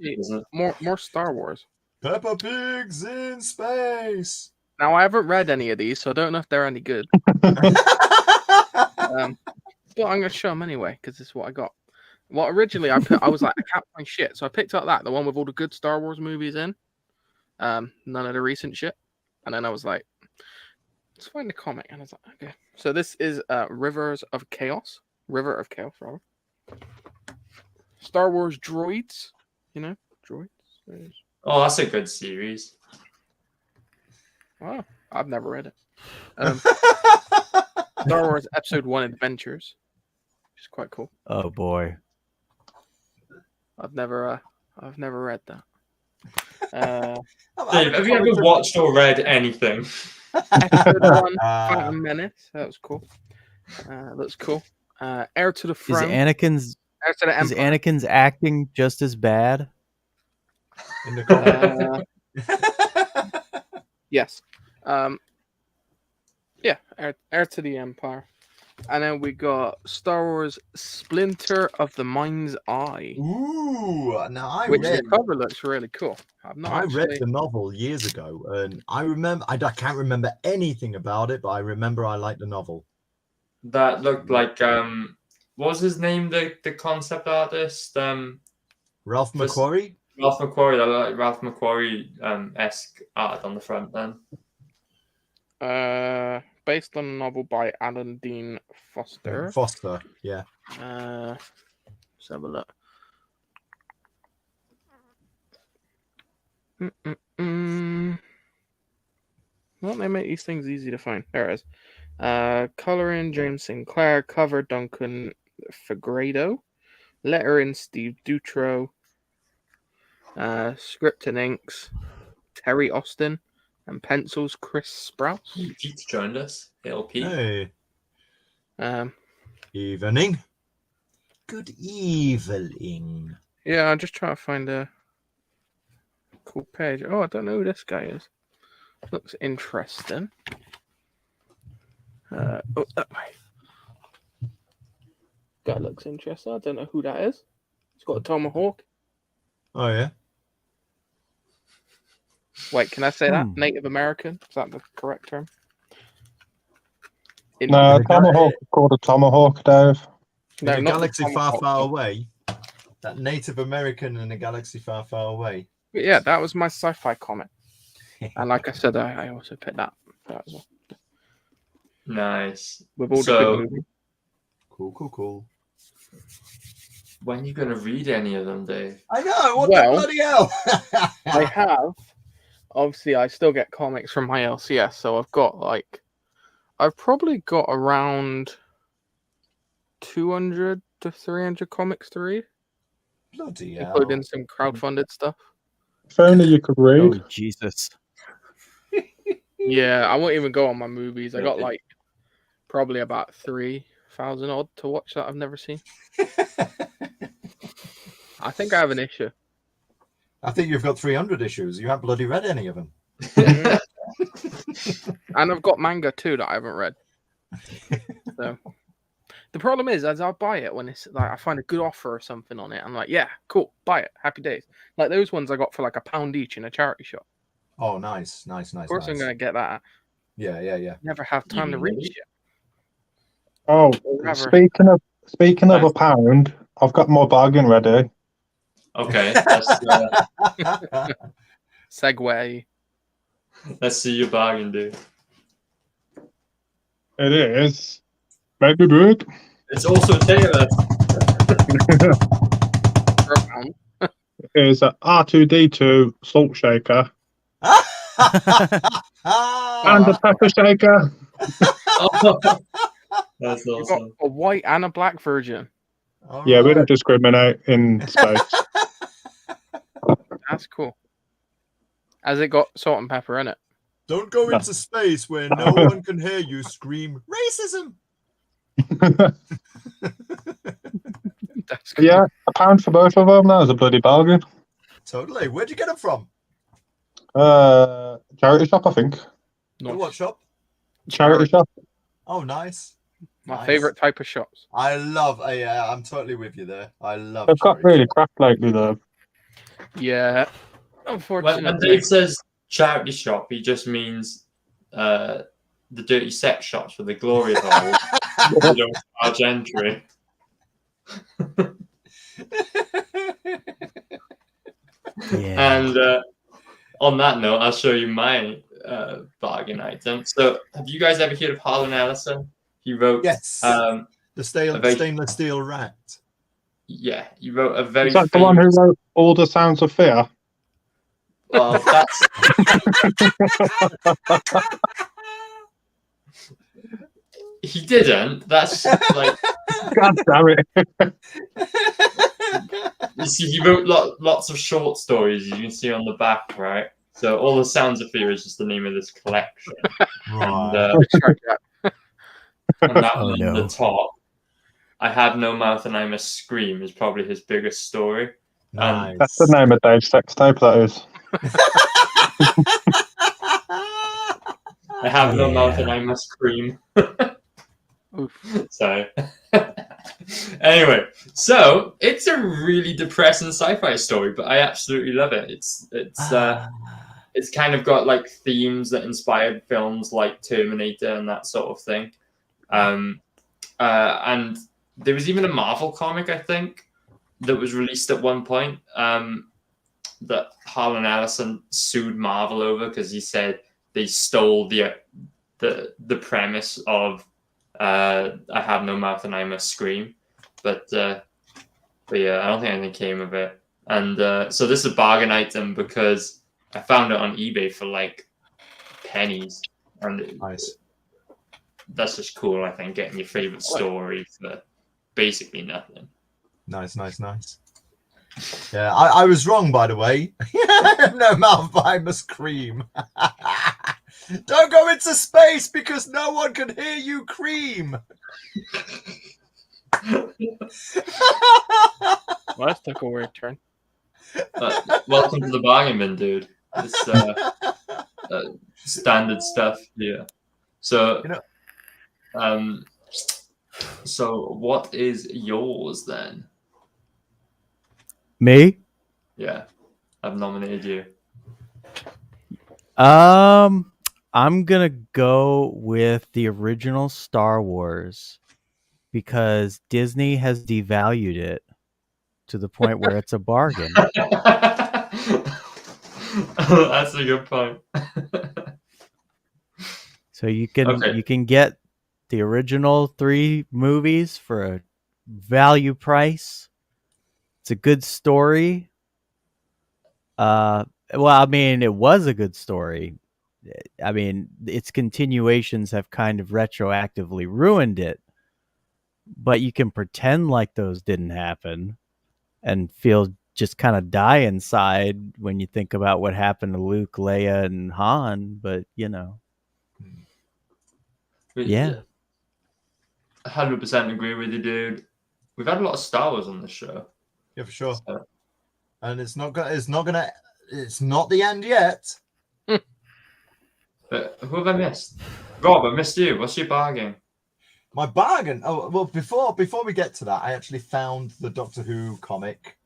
More Star Wars. Peppa Pig's in space. Now, I haven't read any of these, so I don't know if they're any good. But I'm going to show them anyway, because this is what I got. Well, originally, I was like, I can't find shit. So I picked up the one with all the good Star Wars movies in. None of the recent shit. And then I was like, let's find the comic. And I was like, okay. So this is River of Chaos, rather. Star Wars droids. You know, droids. Oh, that's a good series. Oh, I've never read it. Star Wars Episode 1 Adventures. Which is quite cool. Oh boy. I've never read that. Dave, have you ever watched or read anything? Episode 1 Phantom Menace. That was cool. That's cool. Heir to the Throne. Is Anakin's acting just as bad? In the Yes. Yeah, Heir to the Empire. And then we got Star Wars Splinter of the Mind's Eye. Ooh, now the cover looks really cool. I read the novel years ago, and I can't remember anything about it, but I remember I liked the novel. That looked like what was his name? The concept artist? Ralph McQuarrie? Ralph McQuarrie, that looked like Ralph McQuarrie esque art on the front then. Based on a novel by Alan Dean Foster. Yeah. Let's have a look. Well, they make these things easy to find. There it is. Coloring James Sinclair, cover Duncan Fegredo, lettering Steve Dutro, script and inks Terry Austin, and pencils Chris Sprouse. Pete's joined us. Hail Pete. Hey. Evening. Good evening. Yeah, I'm just trying to find a cool page. Oh, I don't know who this guy is. Looks interesting. That way. Guy looks interesting. I don't know who that is. He's got a tomahawk. Oh, yeah. Wait, can I say that? Native American? Is that the correct term? No, tomahawk is called a tomahawk, Dave. In a galaxy far, far away. That Native American in a galaxy far, far away. But yeah, that was my sci-fi comic. And like I said, I also picked that as well. Nice. With all the good movies. Cool. When are you going to read any of them, Dave? I know. What the bloody hell? I have. Obviously, I still get comics from my LCS, so I've probably got around 200 to 300 comics to read. Bloody hell. Including some crowdfunded stuff. If only you could read. Oh, Jesus. Yeah, I won't even go on my movies. I got probably about 3,000 odd to watch that I've never seen. I think I have an issue. I think you've got 300 issues. You haven't bloody read any of them. And I've got manga too that I haven't read. So the problem is, as I buy it when it's like I find a good offer or something on it, I'm like, yeah, cool, buy it, happy days. Like those ones I got for like £1 each in a charity shop. Oh, nice. Of course, I'm gonna get that. Yeah. Never have time to read shit. Oh, speaking of £1, I've got my bargain ready. Okay. Segway. Let's see your bargain, dude. It is Baby Bird. It's also Taylor. For £1. It is a R2D2 salt shaker and a pepper shaker. That's You've awesome. got a white and a black version. Yeah, we don't discriminate in space. That's cool. Has it got salt and pepper in it? Don't go into space where no one can hear you scream racism. That's cool. Yeah, £1 for both of them. That was a bloody bargain. Totally. Where'd you get them from? Charity shop, I think. What shop? Charity shop. Oh, nice. My favorite type of shops. I love. Yeah, I'm totally with you there. I love. They've got really crap lately, though. Yeah. Unfortunately. When Dave says charity shop, he just means the dirty sex shops with the glory hole. You don't charge entry. And on that note, I'll show you my bargain item. So, have you guys ever heard of Harlan Ellison? He wrote the stainless steel rat. Yeah, he wrote a very. Is that the one who wrote All the Sounds of Fear? Well, that's. He didn't. That's like. God damn it! You see, he wrote lots of short stories. You can see on the back, right? So, All the Sounds of Fear is just the name of this collection. Right. And that on the top, I Have No Mouth and I Must Scream is probably his biggest story. Nice. That's the name of Dave's sex tape, that is. I have no mouth and I must scream. So, anyway, so it's a really depressing sci-fi story, but I absolutely love it. It's kind of got like themes that inspired films like Terminator and that sort of thing. And there was even a Marvel comic, I think, that was released at one point that Harlan Ellison sued Marvel over because he said they stole the premise of I Have No Mouth and I Must Scream. But yeah, I don't think anything came of it. And so this is a bargain item because I found it on eBay for like pennies. And nice. That's just cool, I think, getting your favorite story for basically nothing. Nice. Yeah, I was wrong, by the way. No mouth, I must scream. Don't go into space because no one can hear you cream. Well, that took a weird turn. Welcome to the bargain bin, dude. It's standard stuff here. So, so what is yours then? Me? Yeah, I've nominated you. I'm gonna go with the original Star Wars because Disney has devalued it to the point where it's a bargain. That's a good point. So you can get the original 3 movies for a value price. It's a good story. Well, I mean, it was a good story. I mean, its continuations have kind of retroactively ruined it. But you can pretend like those didn't happen and feel just kind of die inside when you think about what happened to Luke, Leia, and Han. But, yeah. 100% agree with you, dude. We've had a lot of Star Wars on this show. Yeah, for sure. And it's not the end yet. But who have I missed? Rob, I missed you. What's your bargain? My bargain. Oh well, before we get to that, I actually found the Doctor Who comic.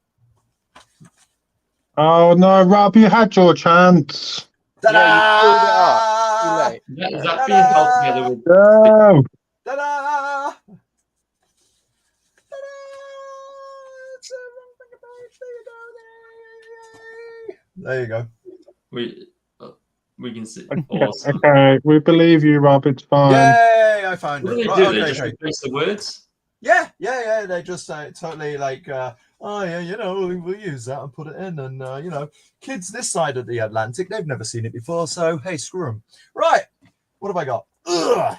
Oh no, Rob, you had your chance. Ta-da! Is that being held together with? No. Ta-da! There you go. We can see. Awesome. Okay, we believe you, Rob. It's fine. Yay! I found What it. do they Right, do? okay, They just okay. replace the words. Yeah. They just totally like, oh yeah, we'll use that and put it in, and kids this side of the Atlantic, they've never seen it before, so hey, screw them. Right, what have I got? Ugh.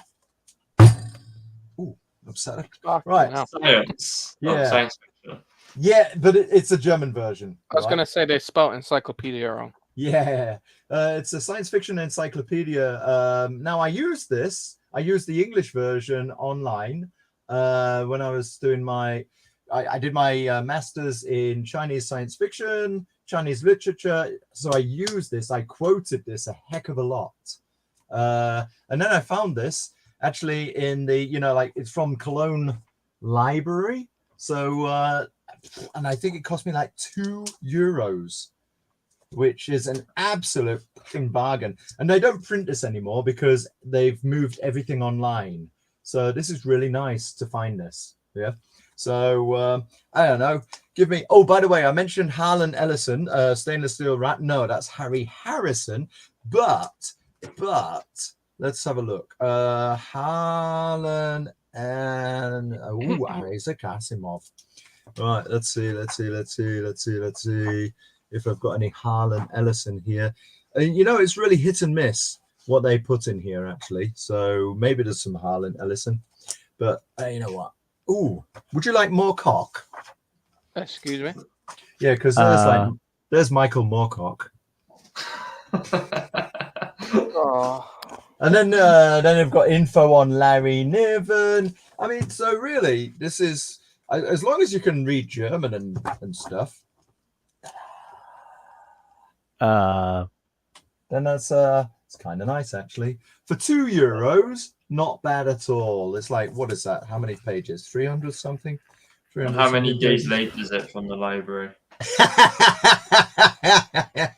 Ooh, upset. Right, science. Yeah, oh, science fiction. Yeah, but it's a German version. I was gonna say they spelled encyclopedia wrong. Yeah, it's a science fiction encyclopedia. Now I used the English version online when I was doing I did my master's in Chinese science fiction, Chinese literature. So I used this, I quoted this a heck of a lot. And then I found this actually in the, it's from Cologne Library. So, and I think it cost me like €2, which is an absolute fucking bargain. And they don't print this anymore because they've moved everything online. So this is really nice to find this. Yeah. So I don't know. Give me. Oh, by the way, I mentioned Harlan Ellison, stainless steel rat. No, that's Harry Harrison. But let's have a look. Harlan and Isaac Asimov. Right. Let's see if I've got any Harlan Ellison here. And it's really hit and miss what they put in here, actually. So maybe there's some Harlan Ellison. But you know what? Ooh, would you like more cock? Excuse me? Yeah, because there's Michael Moorcock. Oh. And then they've got info on Larry Niven. I mean, so really, this is, as long as you can read German and stuff, then that's it's kind of nice, actually. For €2, not bad at all. It's like, what is that? How many pages? 300 something? 300 How many something days pages? late is it from the library?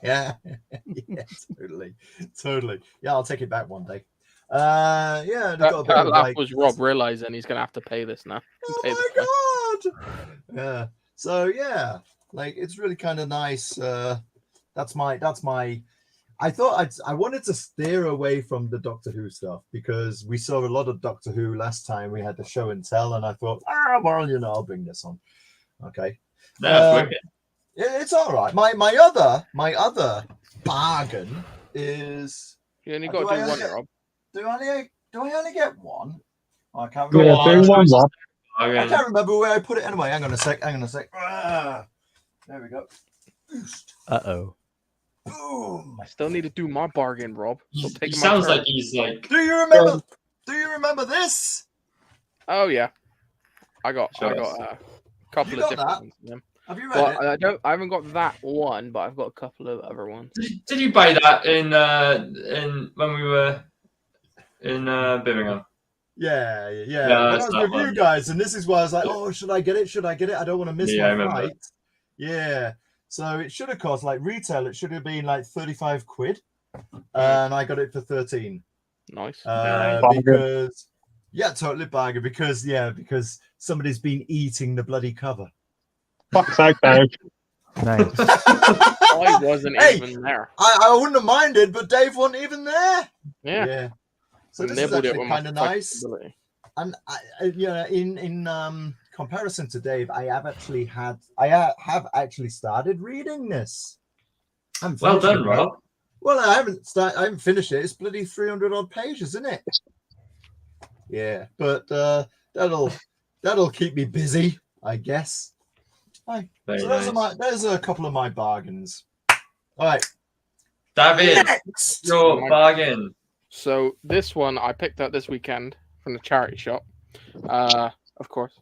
yeah, totally. Yeah, I'll take it back one day. Yeah, that laugh was Rob realizing he's gonna have to pay this now. Oh my god! Yeah. So yeah, like it's really kind of nice. That's my. I thought I wanted to steer away from the Doctor Who stuff because we saw a lot of Doctor Who last time. We had the show and tell, and I thought, well, I'll bring this on. Okay. That's wicked. It's all right. My other bargain is. You only got to do one, Rob. Do I only get one? Oh, I can't remember. Yeah, do one, Rob. I can't remember where I put it anyway. Hang on a sec. There we go. Uh-oh. Boom. I still need to do my bargain, Rob. So He sounds like he's like. Do you remember this? Oh yeah, I got a couple of different ones. Have you read it? I haven't got that one, but I've got a couple of other ones. Did you buy that in when we were in Birmingham? Yeah. When I was with you guys, and this is why I was like, oh, should I get it? I don't want to miss my flight. Yeah. So it should have cost, like retail, it should have been like 35 quid. And I got it for 13. Nice. Because, totally bargain. Because somebody's been eating the bloody cover. Fuck's sake, Dave. Nice. I wasn't even there. I wouldn't have minded, but Dave wasn't even there. Yeah. So this is actually kind of nice. And in comparison to Dave, I have actually started reading this. Well done, Rob. Well, I haven't finished it. It's bloody 300 odd pages, isn't it? Yeah, but that'll keep me busy, I guess. Those are a couple of my bargains. All right, David, your bargain. So this one I picked up this weekend from the charity shop. Of course,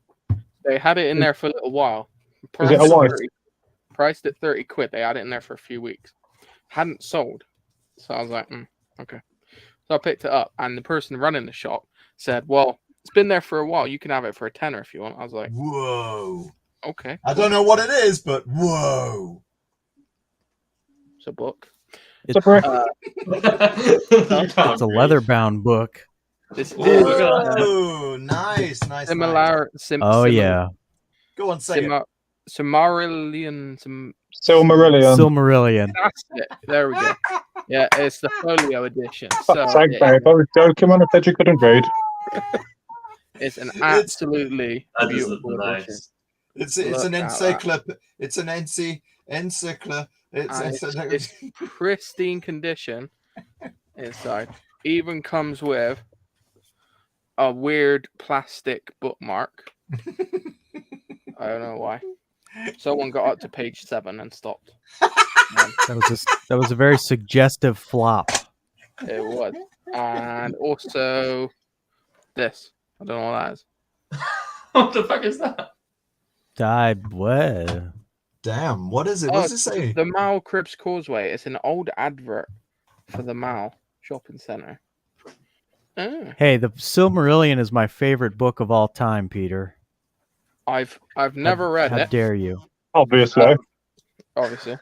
they had it in there for a little while. Priced at 30 quid. They had it in there for a few weeks. Hadn't sold, so I was like, okay. So I picked it up, and the person running the shop said, "Well, it's been there for a while. You can have it for a tenner if you want." I was like, "Whoa, okay." I don't know what it is, but whoa, It's a book. It's a brick. It's a leather-bound book. This is whoa, nice. similar. Oh yeah, Go on, say it. Silmarillion. Silmarillion. That's it. There we go. Yeah, it's the folio edition. So Thanks, babe. I was joking when I said you couldn't read. it's an absolutely That does beautiful look edition. nice. It's Look an at encyclopedia. It's an encyclopedia. It's pristine condition inside. Even comes with a weird plastic bookmark. I don't know why. Someone got up to page 7 and stopped. that was a very suggestive flop. It was. And also this. I don't know what that is. What the fuck is that? What? Damn, what is it? What does it say? The Mall Cribs Causeway. It's an old advert for the Mall Shopping Centre. Oh. Hey, the Silmarillion is my favorite book of all time, Peter. I've never read it. How dare you? Obviously. Obviously.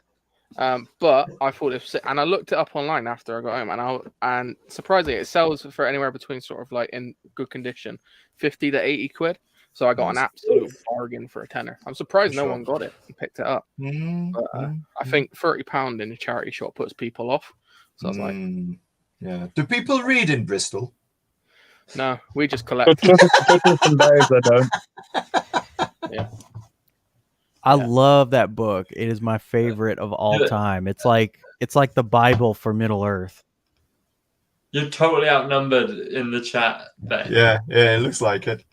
But I thought and I looked it up online after I got home, and surprisingly, it sells for anywhere between sort of like in good condition, 50 to 80 quid. So I got an absolute bargain for a tenner. I'm surprised no one got it and picked it up. But, I think £30 in a charity shop puts people off. So I was like, yeah. Do people read in Bristol? No, we just collect. Yeah. I love that book. It is my favorite of all time. It's like the Bible for Middle Earth. You're totally outnumbered in the chat, Ben. Yeah, it looks like it.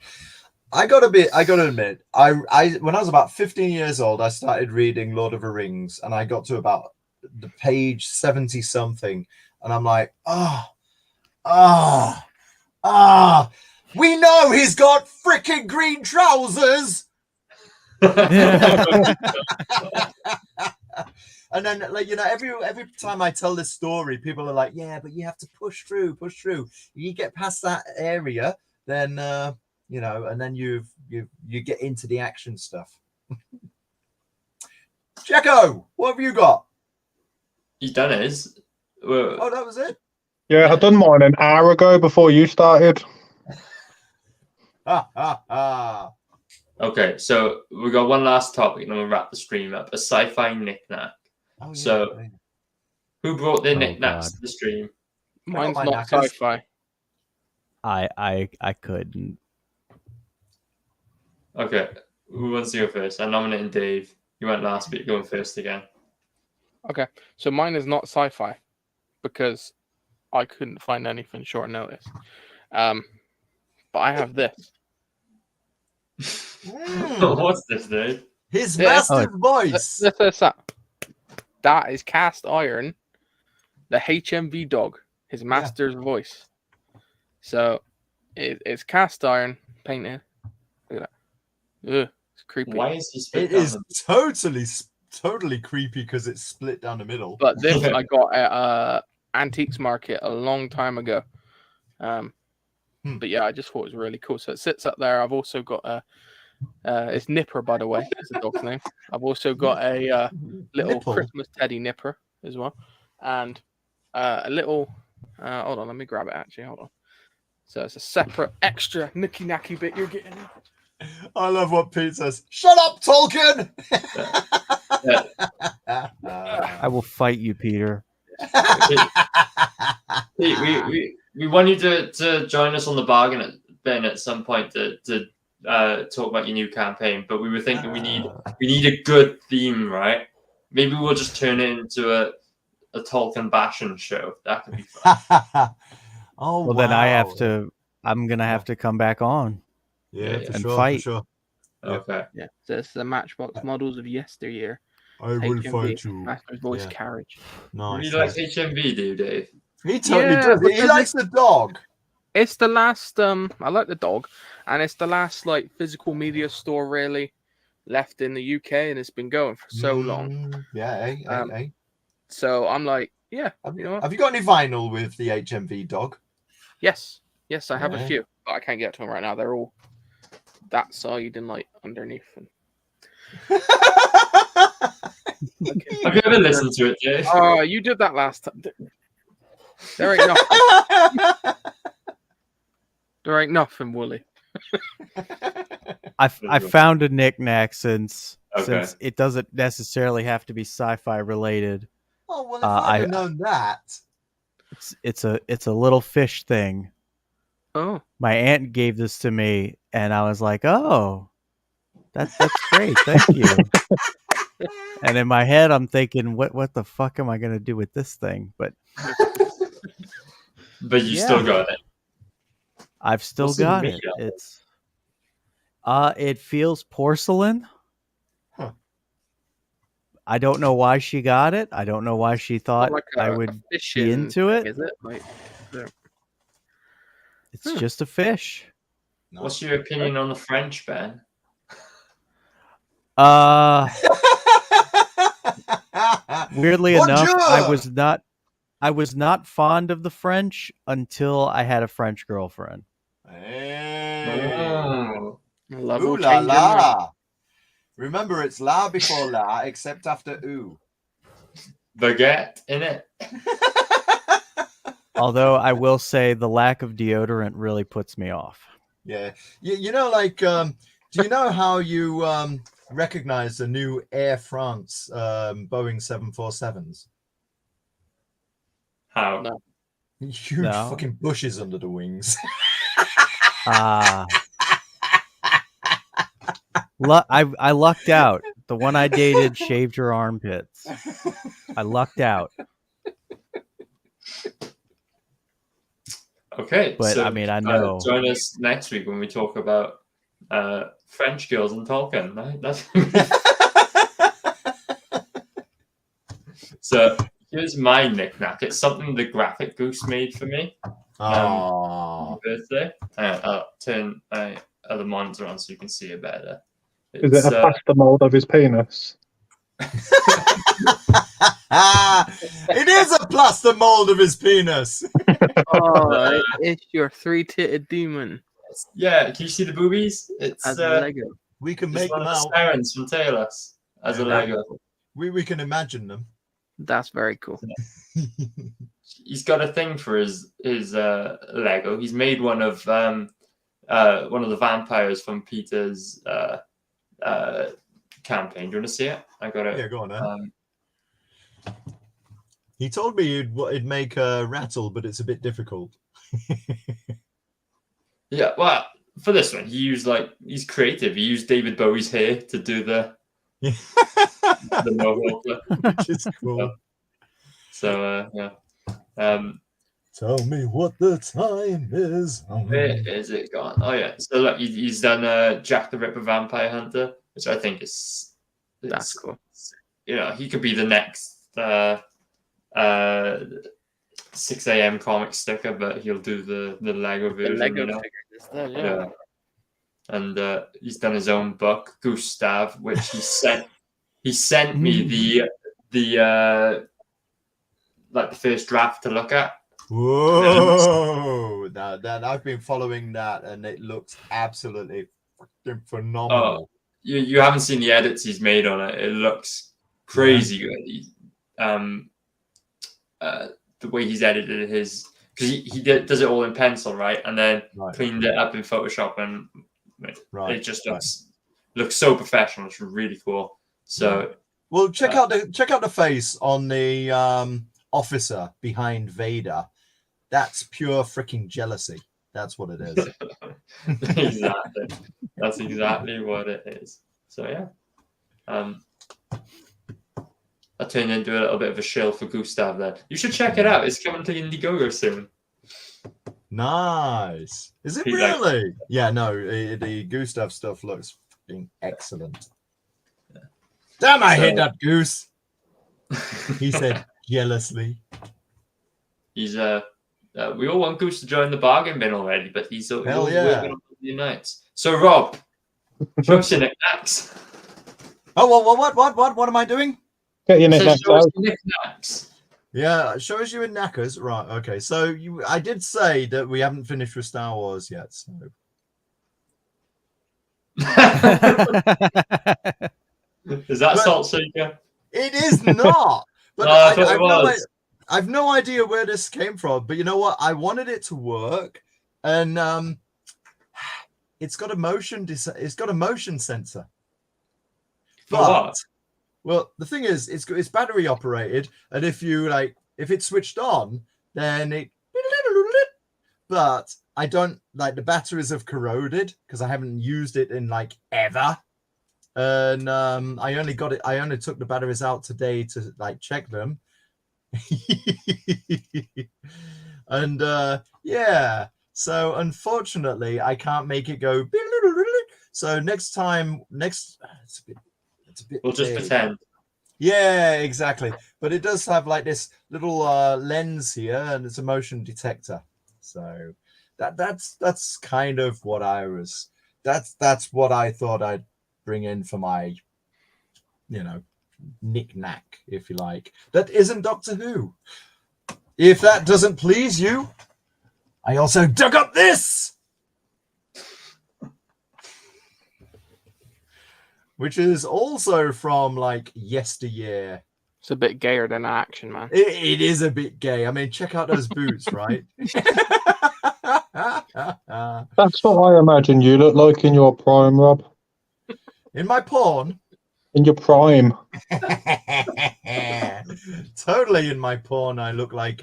I gotta admit, I when I was about 15 years old, I started reading Lord of the Rings, and I got to about the page 70 something, and I'm like, we know he's got freaking green trousers. And then, like, you know, every time I tell this story, people are like, yeah, but you have to push through. You get past that area, then you know, and then you get into the action stuff. Jacko, what have you got? You done his? Oh, that was it? Yeah, I done mine an hour ago before you started. Okay, so we got one last topic and then we'll wrap the stream up. A sci-fi knick-knack. Oh, yeah, so, yeah. who brought their knick-knacks to the stream? Mine's not sci-fi. I couldn't. Okay, who wants to go first? I'm nominating Dave. You went last, but you're going first again. Okay, so mine is not sci-fi because I couldn't find anything short notice. But I have this. What's this, Dave? His massive voice. That is cast iron. The HMV dog. His master's voice. So it's cast iron painted. Look at that. Ugh, it's creepy. Why is he split It is totally creepy because it's split down the middle. But this I got at Antiques Market a long time ago. But yeah, I just thought it was really cool. So it sits up there. I've also got it's Nipper, by the way. It's the dog's name. I've also got a little Nipple. Christmas teddy Nipper as well, and a little. Hold on, let me grab it. Actually, hold on. So it's a separate, extra nicky nacky bit you're getting. I love what Pete says. Shut up, Tolkien. I will fight you, Peter. Pete, we want you to join us on the bargain bin at some point to talk about your new campaign, but we were thinking we need a good theme, right? Maybe we'll just turn it into a Tolkien bashing show. That could be fun. Oh, well, then I'm gonna have to come back on. And fight. For sure. Okay. Yeah, so it's the Matchbox models of yesteryear. I will fight you. Master's voice carriage. Nice. You like HMV, do you, Dave? He totally does. He likes the dog. It's the last. I like the dog, and it's the last like physical media store really left in the UK, and it's been going for so long. Yeah. So I'm like, Yeah. Have you got any vinyl with the HMV dog? Yes, I have a few, but I can't get to them right now. They're all that side and like underneath. And... Okay. Have you ever listened to it, Dave? Oh, you did that last time. There ain't nothing. There ain't nothing, Wooly. I found a knick-knack since it doesn't necessarily have to be sci-fi related. Oh well, if I'd have known that. It's a little fish thing. Oh. My aunt gave this to me, and I was like, "Oh, that's great, thank you." And in my head, I'm thinking, "What the fuck am I gonna do with this thing?" But you still got it. I've still got it. It's it feels porcelain. Huh. I don't know why she got it. I don't know why she thought I would be into it. Is it? Like, it's just a fish. What's your opinion on the French, Ben? Weirdly enough, I was not fond of the French until I had a French girlfriend. Hey. Oh. Ooh la la. Remember, it's la before la, except after ooh. Baguette in it. Although I will say the lack of deodorant really puts me off. Yeah. You know, like, do you know how you recognize the new Air France Boeing 747s? How? No. Huge fucking bushes under the wings. I lucked out. The one I dated shaved her armpits. I lucked out. Okay, but so, I mean, I know. Join us next week when we talk about French girls and Tolkien. Right? That's so. Here's my knick-knack. It's something the graphic goose made for me. Birthday. I'll turn my other monitor on so you can see it better. Is it a pasta mold of his penis? It is a plaster mold of his penis. Oh, it's your three-titted demon. Yeah, can you see the boobies? It's as a Lego. We can make one them of the out. Sirens from Taylor's as a Lego. We can imagine them. That's very cool. He's got a thing for his Lego. He's made one of the vampires from Peter's campaign. Do you want to see it? I got it. Yeah, go on. He told me it'd make a rattle, but it's a bit difficult. Yeah, well, for this one, he's creative. He used David Bowie's hair to do the mohawk, which is cool. So yeah. Tell me what the time is. Where is it gone? Oh yeah. So look, he's done Jack the Ripper Vampire Hunter, which I think is that's cool. You know, he could be the next 6 a.m. comic sticker, but he'll do the Lego version. The Lego figure instead, yeah. And he's done his own book, Gustav, which he sent me the like the first draft to look at. Whoa! Now that I've been following that, and it looks absolutely phenomenal. Oh, you haven't seen the edits he's made on it. It looks crazy good. The way he's edited his, because he does it all in pencil, right, and then cleaned it up in Photoshop, and it just looks so professional. It's really cool. So, well, check out the face on the officer behind Vader. That's pure freaking jealousy. That's what it is. Exactly. That's exactly what it is. So yeah. I turned into a little bit of a shill for Gustav there. You should check it out. It's coming to Indiegogo soon. Nice. Is it really? Yeah, no, the Gustav stuff looks fucking excellent. Yeah. Damn, I hate that goose. He said jealously. He's we all want Goose to join the bargain bin already, but he's working on the nights. So Rob, show us your knickknacks. Oh, what am I doing? Get your knickknacks out. Yeah, shows you in knackers. Right, okay. So I did say that we haven't finished with Star Wars yet. So. Is that Salt Shaker? It is not. But No, I thought it was. I've no idea where this came from. But you know what? I wanted it to work, and it's got a motion. It's got a motion sensor. For what? Well, the thing is, it's battery operated, and if it's switched on, then it. But I don't like the batteries have corroded because I haven't used it in like ever. And I only took the batteries out today to like check them. And yeah, so unfortunately I can't make it go. So next time, it's a bit We'll just pretend. Yeah, exactly. But it does have like this little lens here, and it's a motion detector. So that's kind of what that's what I thought I'd bring in for my, knick-knack, if you like. That isn't Doctor Who. If that doesn't please you, I also dug up this, which is also from like yesteryear. It's a bit gayer than Action Man. It is a bit gay. I mean, check out those boots, right? That's what I imagine you look like in your prime, Rob. In my porn? In your prime. Totally in my porn, I look like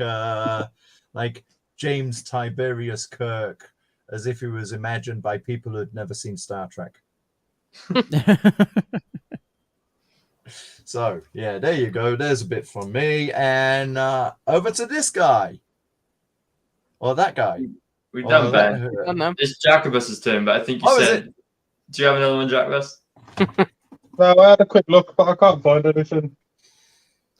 James Tiberius Kirk, as if he was imagined by people who'd never seen Star Trek. So, yeah, there you go. There's a bit from me. And over to this guy. Or that guy. We've done Ben. It's Jacobus's turn, but I think you said... Do you have another one, Jacobus? No, I had a quick look, but I can't find anything.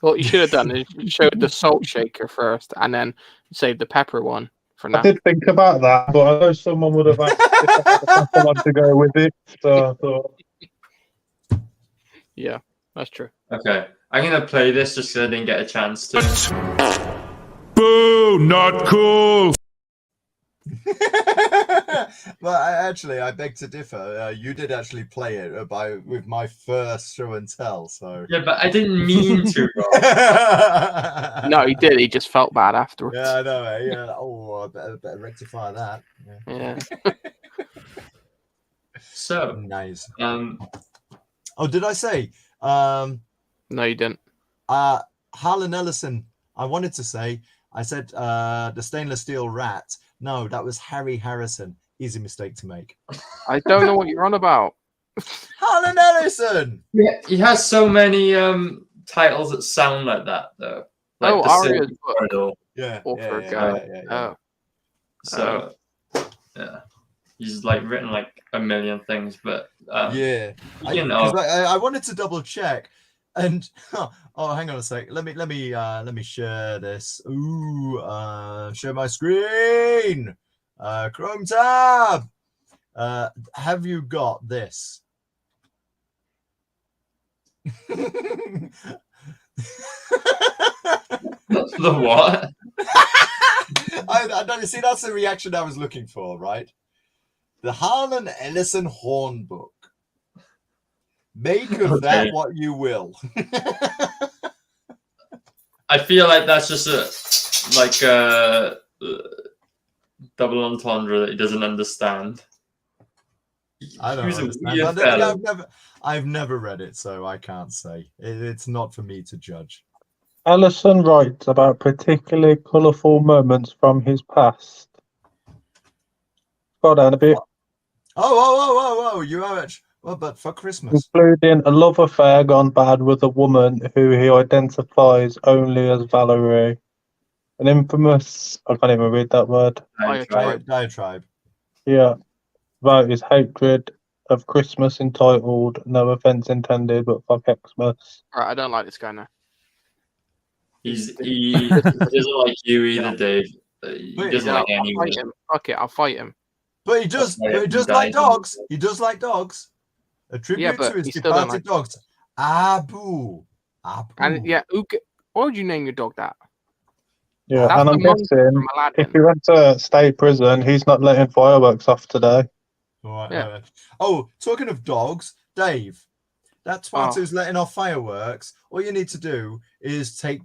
What you should have done is showed the Salt Shaker first, and then save the pepper one for now. I did think about that, but I know someone would have asked if I had a pepper one to go with it. So I thought... Yeah, that's true. Okay, I'm going to play this just because I didn't get a chance to. Boo! Not cool! Well, I beg to differ. You did actually play it with my first show and tell. So yeah, but I didn't mean to. No, he did. He just felt bad afterwards. Yeah, I know. Yeah. Oh, I better rectify that. Yeah. So nice. Oh, did I say? No, you didn't. Harlan Ellison. I wanted to say. I said the stainless steel rat. No, that was Harry Harrison. Easy mistake to make. I don't know what you're on about. Harlan Ellison! Yeah, he has so many titles that sound like that, though. Like Aria's book. Yeah. So, yeah. He's like written like a million things, but yeah. I wanted to double check. And hang on a sec. Let me share this. Ooh, share my screen. Chrome tab. Have you got this? The what? I don't see. That's the reaction I was looking for, right? The Harlan Ellison Horn book. Make of that what you will. I feel like that's just a double entendre that he doesn't understand. I don't understand. I've never read it, so I can't say. It's not for me to judge. Ellison writes about particularly colourful moments from his past. Scroll down a bit. Oh! You are actually. Well, but for Christmas. Including a love affair gone bad with a woman who he identifies only as Valerie. An infamous, I can't even read that word. Diatribe. Yeah. About his hatred of Christmas entitled, no offence intended, but fuck Xmas. Right, I don't like this guy now. He doesn't like you either, Dave. He doesn't like anyone. Fuck it, I'll fight him. But he does like dogs. He does like dogs. A tribute to his departed dogs. Abu. And yeah, what would you name your dog that? Yeah, That's and I'm the monkey guessing from Aladdin. if he went to state prison, he's not letting fireworks off today. All right, Yeah. Oh, talking of dogs, Dave, that twat who's letting off fireworks, all you need to do is take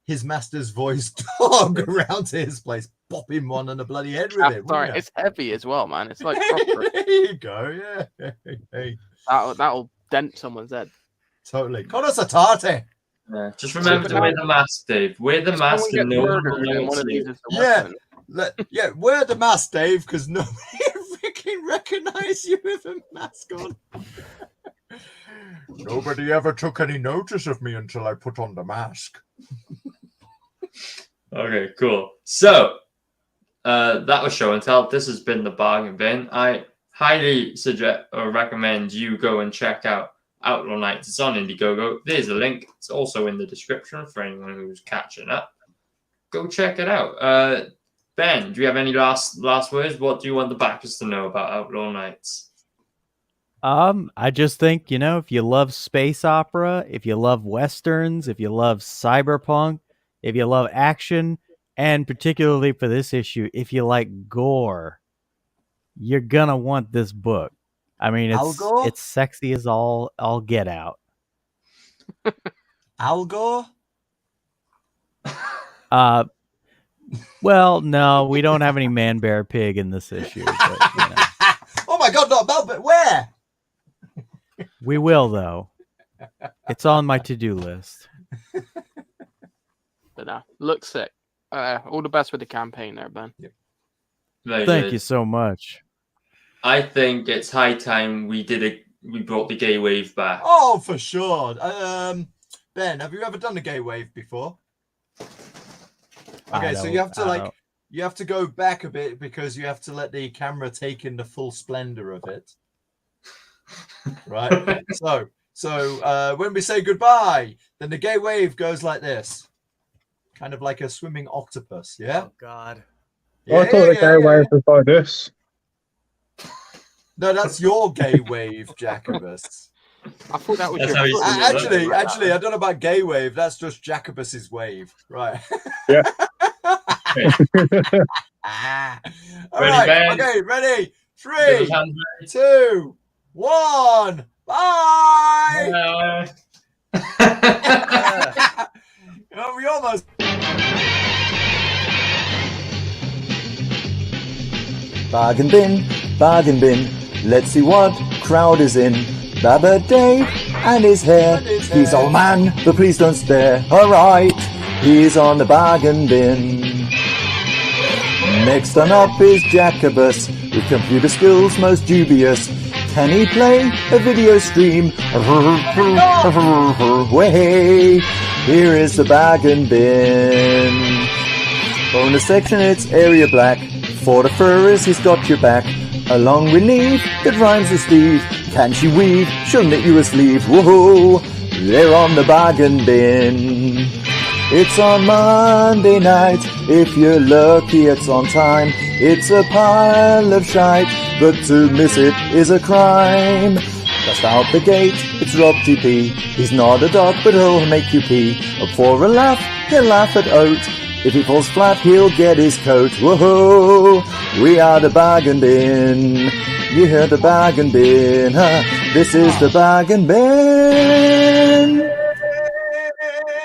his master's voice dog around to his place, pop him one on the bloody head with it. Sorry, it's heavy as well, man. It's like there you go, yeah. Hey. That'll dent someone's head. Totally. Conasatarte. Yeah. Just remember to wear the mask, Dave. Wear the mask and no one will know it's you. Wear the mask, Dave, because nobody freaking recognize you with a mask on. Nobody ever took any notice of me until I put on the mask. Okay, cool. So, that was show and tell. This has been the bargain bin. I highly suggest or recommend you go and check out Outlaw Nights. It's on Indiegogo. There's a link. It's also in the description for anyone who's catching up. Go check it out. Ben, do you have any last words? What do you want the backers to know about Outlaw Nights? I just think, if you love space opera, if you love westerns, if you love cyberpunk, if you love action, and particularly for this issue, if you like gore, you're gonna want this book. I mean, it's sexy as all get out. Al Gore? Well, no, we don't have any man, bear, pig in this issue. But, Oh my God, not about, but where? We will, though. It's on my to-do list. But looks sick. All the best with the campaign there, Ben. Yep. Thank you so much. I think it's high time we brought the gay wave back. Oh, for sure. Ben, have you ever done a gay wave before? Okay, so you have to go back a bit because you have to let the camera take in the full splendor of it. Right? So when we say goodbye, then the gay wave goes like this. Kind of like a swimming octopus, yeah? Oh, God. Yeah, I thought the gay wave was like this. No, that's your gay wave, Jacobus. I thought that was Actually, I don't know about gay wave. That's just Jacobus's wave, right? Yeah. All right. Ben? Okay, ready? 3, 2, 1. Bye. We almost. Bargain bin, let's see what crowd is in. Baba Dave and his hair, he's old man, but please don't stare. Alright, he's on the bargain bin. Next on up is Jacobus, with computer skills most dubious. Can he play a video stream? Way, here is the bargain bin. Bonus section, it's area black. For the furries, he's got your back. A long relief that rhymes with Steve. Can she weave? She'll knit you a sleeve. Whoa, they're on the bargain bin. It's on Monday night. If you're lucky, it's on time. It's a pile of shite, but to miss it is a crime. Just out the gate, it's Rob TP. He's not a dog, but he'll make you pee. Up for a laugh, he'll laugh at Oat. If he falls flat, he'll get his coat. Whoa, we are the bargain bin. You heard the bargain bin, huh? This is the bargain bin.